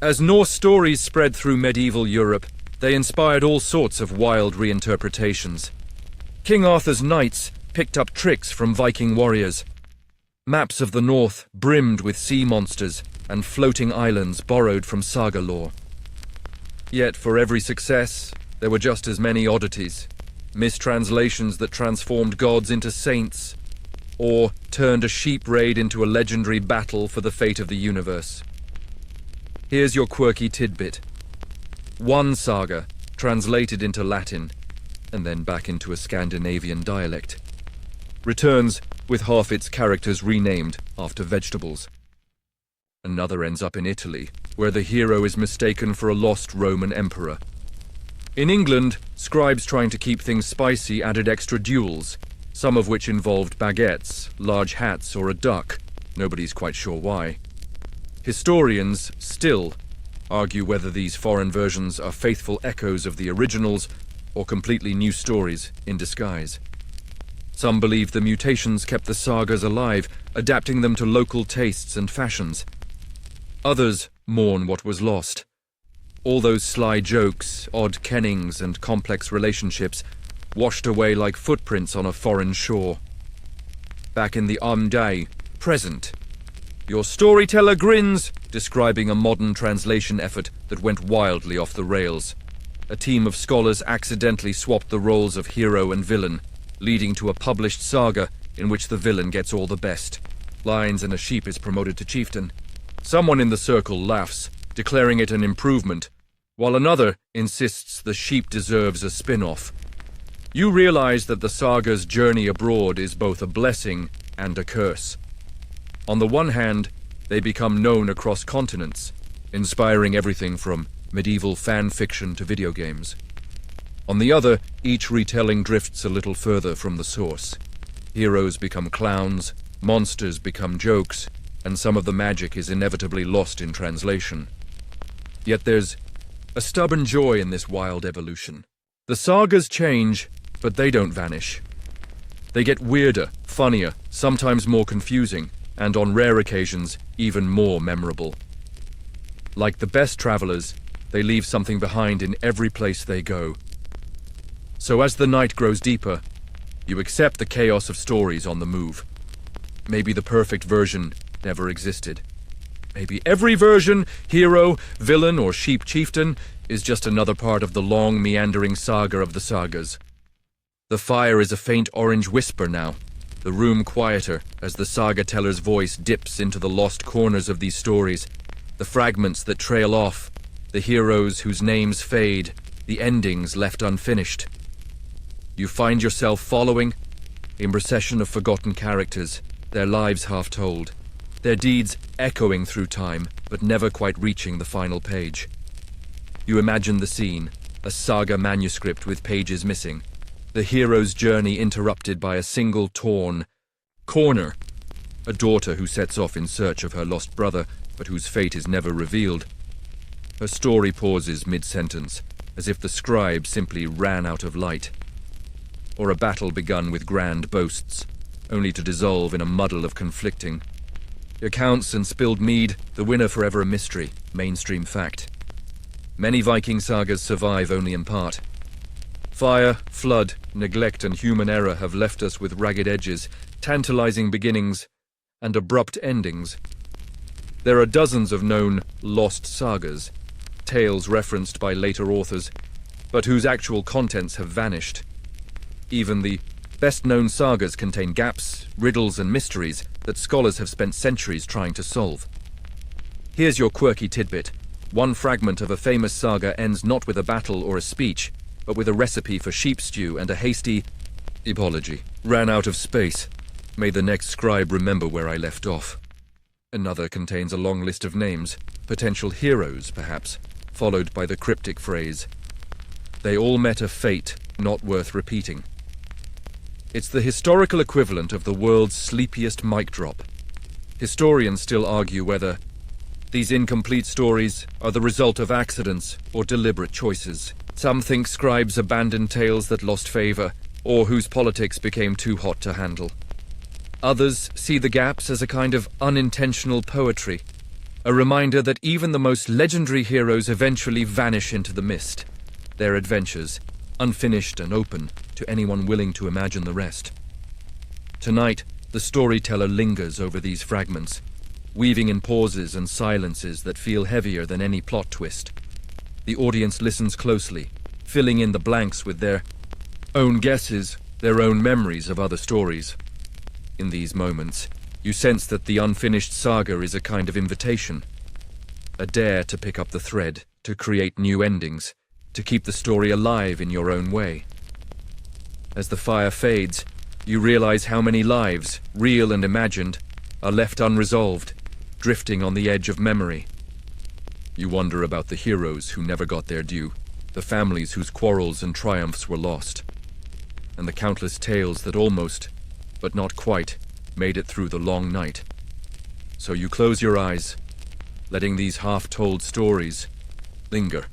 As Norse stories spread through medieval Europe, they inspired all sorts of wild reinterpretations. King Arthur's knights picked up tricks from Viking warriors. Maps of the north brimmed with sea monsters and floating islands borrowed from saga lore. Yet for every success, there were just as many oddities. Mistranslations that transformed gods into saints, or turned a sheep raid into a legendary battle for the fate of the universe. Here's your quirky tidbit. One saga, translated into Latin, and then back into a Scandinavian dialect, returns with half its characters renamed after vegetables. Another ends up in Italy, where the hero is mistaken for a lost Roman emperor. In England, scribes trying to keep things spicy added extra duels, some of which involved baguettes, large hats, or a duck. Nobody's quite sure why. Historians still argue whether these foreign versions are faithful echoes of the originals or completely new stories in disguise. Some believe the mutations kept the sagas alive, adapting them to local tastes and fashions. Others mourn what was lost. All those sly jokes, odd kennings, and complex relationships washed away like footprints on a foreign shore. Back in the day, present. Your storyteller grins, describing a modern translation effort that went wildly off the rails. A team of scholars accidentally swapped the roles of hero and villain, leading to a published saga in which the villain gets all the best lines and a sheep is promoted to chieftain. Someone in the circle laughs, declaring it an improvement, while another insists the sheep deserves a spin-off. You realize that the saga's journey abroad is both a blessing and a curse. On the one hand, they become known across continents, inspiring everything from medieval fan fiction to video games. On the other, each retelling drifts a little further from the source. Heroes become clowns, monsters become jokes, and some of the magic is inevitably lost in translation. Yet there's a stubborn joy in this wild evolution. The sagas change, but they don't vanish. They get weirder, funnier, sometimes more confusing, and on rare occasions, even more memorable. Like the best travelers, they leave something behind in every place they go. So as the night grows deeper, you accept the chaos of stories on the move. Maybe the perfect version never existed. Maybe every version, hero, villain, or sheep chieftain, is just another part of the long, meandering saga of the sagas. The fire is a faint orange whisper now, the room quieter as the saga teller's voice dips into the lost corners of these stories, the fragments that trail off, the heroes whose names fade, the endings left unfinished. You find yourself following a procession of forgotten characters, their lives half told, their deeds echoing through time, but never quite reaching the final page. You imagine the scene, a saga manuscript with pages missing, the hero's journey interrupted by a single torn corner, a daughter who sets off in search of her lost brother, but whose fate is never revealed. Her story pauses mid-sentence, as if the scribe simply ran out of light. Or a battle begun with grand boasts, only to dissolve in a muddle of conflicting accounts and spilled mead, the winner forever a mystery, mainstream fact. Many Viking sagas survive only in part. Fire, flood, neglect, and human error have left us with ragged edges, tantalizing beginnings, and abrupt endings. There are dozens of known lost sagas, tales referenced by later authors, but whose actual contents have vanished. Even the best-known sagas contain gaps, riddles, and mysteries that scholars have spent centuries trying to solve. Here's your quirky tidbit. One fragment of a famous saga ends not with a battle or a speech, but with a recipe for sheep stew and a hasty apology. Ran out of space. May the next scribe remember where I left off. Another contains a long list of names, potential heroes, perhaps, followed by the cryptic phrase, "They all met a fate not worth repeating." It's the historical equivalent of the world's sleepiest mic drop. Historians still argue whether these incomplete stories are the result of accidents or deliberate choices. Some think scribes abandoned tales that lost favor, or whose politics became too hot to handle. Others see the gaps as a kind of unintentional poetry, a reminder that even the most legendary heroes eventually vanish into the mist, their adventures unfinished and open to anyone willing to imagine the rest. Tonight, the storyteller lingers over these fragments, weaving in pauses and silences that feel heavier than any plot twist. The audience listens closely, filling in the blanks with their own guesses, their own memories of other stories. In these moments, you sense that the unfinished saga is a kind of invitation, a dare to pick up the thread, to create new endings, to keep the story alive in your own way. As the fire fades, you realize how many lives, real and imagined, are left unresolved, drifting on the edge of memory. You wonder about the heroes who never got their due, the families whose quarrels and triumphs were lost, and the countless tales that almost, but not quite, made it through the long night. So you close your eyes, letting these half-told stories linger.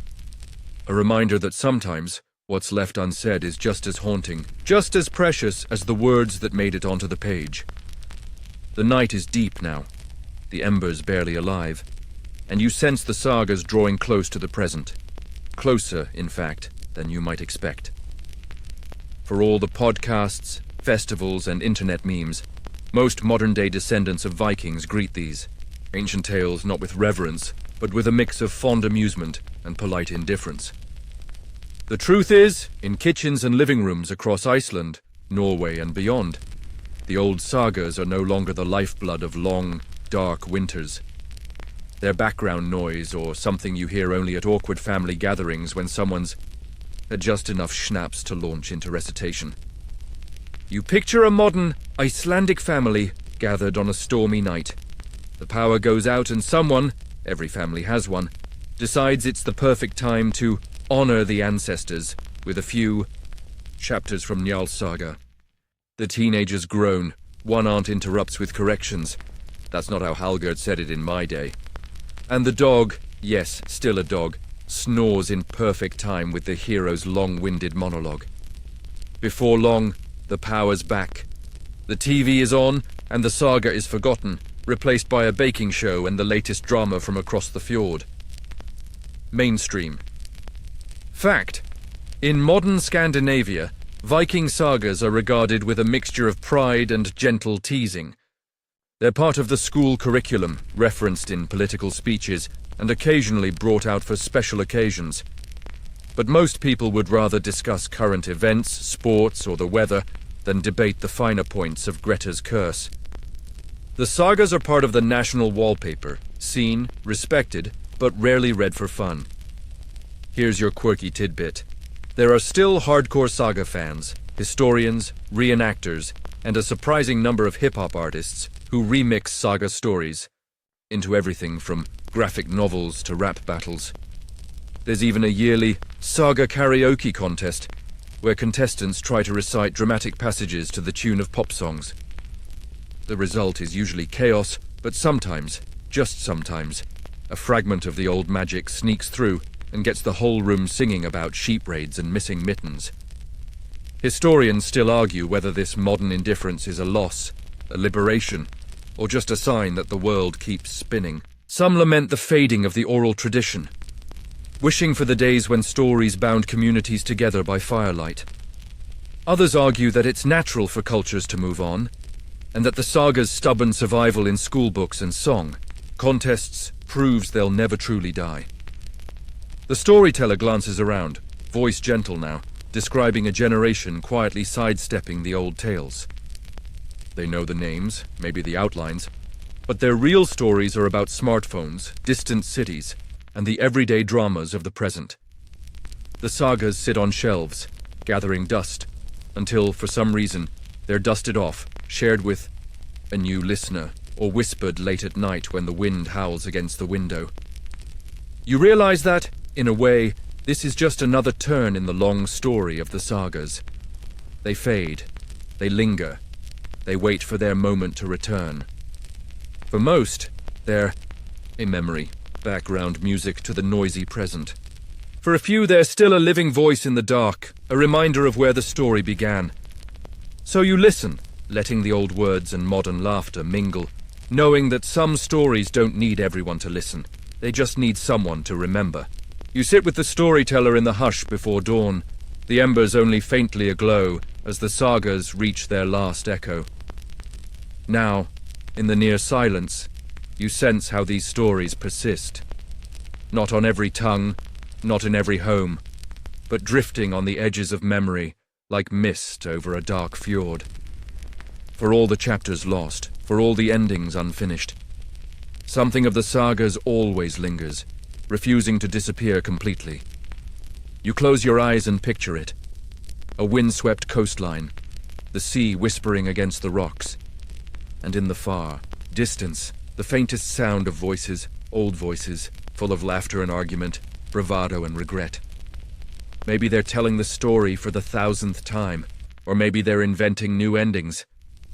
A reminder that sometimes what's left unsaid is just as haunting, just as precious as the words that made it onto the page. The night is deep now, the embers barely alive, and you sense the sagas drawing close to the present. Closer, in fact, than you might expect. For all the podcasts, festivals, and internet memes, most modern-day descendants of Vikings greet these ancient tales not with reverence, but with a mix of fond amusement and polite indifference. The truth is, in kitchens and living rooms across Iceland, Norway, and beyond, the old sagas are no longer the lifeblood of long, dark winters. They're background noise or something you hear only at awkward family gatherings when someone's had just enough schnapps to launch into recitation. You picture a modern, Icelandic family gathered on a stormy night. The power goes out and someone, every family has one, decides it's the perfect time to honor the ancestors with a few chapters from Njál's saga. The teenagers groan. One aunt interrupts with corrections. That's not how Halgerd said it in my day. And the dog, yes, still a dog, snores in perfect time with the hero's long-winded monologue. Before long, the power's back. The TV is on, and the saga is forgotten, replaced by a baking show and the latest drama from across the fjord. Mainstream. Fact: in modern Scandinavia, Viking sagas are regarded with a mixture of pride and gentle teasing. They're part of the school curriculum, referenced in political speeches, and occasionally brought out for special occasions. But most people would rather discuss current events, sports, or the weather than debate the finer points of Greta's curse. The sagas are part of the national wallpaper, seen, respected, but rarely read for fun. Here's your quirky tidbit. There are still hardcore saga fans, historians, reenactors, and a surprising number of hip-hop artists who remix saga stories into everything from graphic novels to rap battles. There's even a yearly saga karaoke contest, where contestants try to recite dramatic passages to the tune of pop songs. The result is usually chaos, but sometimes, just sometimes, a fragment of the old magic sneaks through and gets the whole room singing about sheep raids and missing mittens. Historians still argue whether this modern indifference is a loss, a liberation, or just a sign that the world keeps spinning. Some lament the fading of the oral tradition, wishing for the days when stories bound communities together by firelight. Others argue that it's natural for cultures to move on, and that the saga's stubborn survival in schoolbooks and song contests proves they'll never truly die. The storyteller glances around, voice gentle now, describing a generation quietly sidestepping the old tales. They know the names, maybe the outlines, but their real stories are about smartphones, distant cities, and the everyday dramas of the present. The sagas sit on shelves, gathering dust, until, for some reason, they're dusted off, shared with a new listener, or whispered late at night when the wind howls against the window. You realize that, in a way, this is just another turn in the long story of the sagas. They fade, they linger, they wait for their moment to return. For most, they're a memory, background music to the noisy present. For a few, they're still a living voice in the dark, a reminder of where the story began. So you listen, letting the old words and modern laughter mingle, knowing that some stories don't need everyone to listen. They just need someone to remember. You sit with the storyteller in the hush before dawn, the embers only faintly aglow as the sagas reach their last echo. Now, in the near silence, you sense how these stories persist. Not on every tongue, not in every home, but drifting on the edges of memory like mist over a dark fjord. For all the chapters lost, for all the endings unfinished, something of the sagas always lingers, refusing to disappear completely. You close your eyes and picture it. A windswept coastline, the sea whispering against the rocks, and in the far distance, the faintest sound of voices, old voices, full of laughter and argument, bravado and regret. Maybe they're telling the story for the 1,000th time, or maybe they're inventing new endings,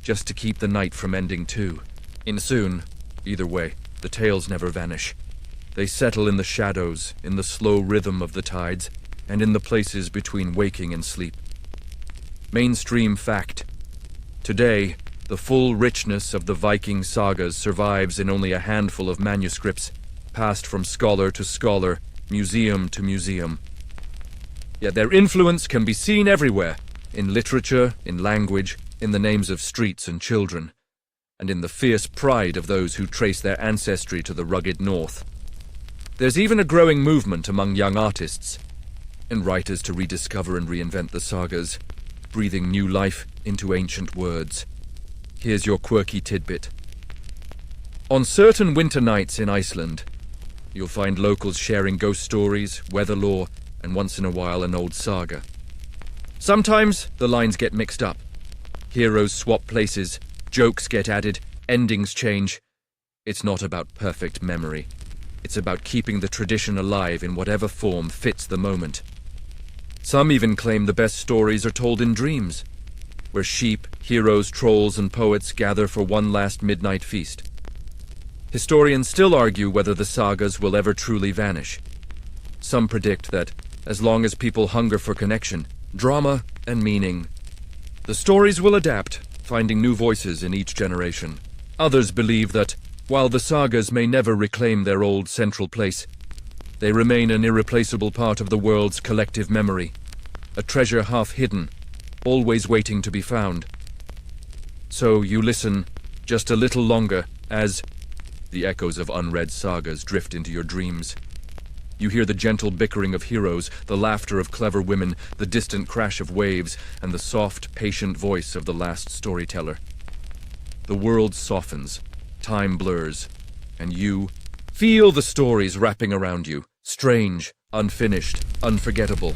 just to keep the night from ending too. And soon, either way, the tales never vanish. They settle in the shadows, in the slow rhythm of the tides, and in the places between waking and sleep. Mainstream fact. Today, the full richness of the Viking sagas survives in only a handful of manuscripts, passed from scholar to scholar, museum to museum. Yet their influence can be seen everywhere, in literature, in language, in the names of streets and children, and in the fierce pride of those who trace their ancestry to the rugged north. There's even a growing movement among young artists and writers to rediscover and reinvent the sagas, breathing new life into ancient words. Here's your quirky tidbit. On certain winter nights in Iceland, you'll find locals sharing ghost stories, weather lore, and once in a while an old saga. Sometimes the lines get mixed up. Heroes swap places, jokes get added, endings change. It's not about perfect memory. It's about keeping the tradition alive in whatever form fits the moment. Some even claim the best stories are told in dreams, where sheep, heroes, trolls, and poets gather for one last midnight feast. Historians still argue whether the sagas will ever truly vanish. Some predict that, as long as people hunger for connection, drama, and meaning, the stories will adapt, finding new voices in each generation. Others believe that, while the sagas may never reclaim their old central place, they remain an irreplaceable part of the world's collective memory, a treasure half hidden, always waiting to be found. So you listen just a little longer as the echoes of unread sagas drift into your dreams. You hear the gentle bickering of heroes, the laughter of clever women, the distant crash of waves, and the soft, patient voice of the last storyteller. The world softens, time blurs, and you feel the stories wrapping around you, strange, unfinished, unforgettable.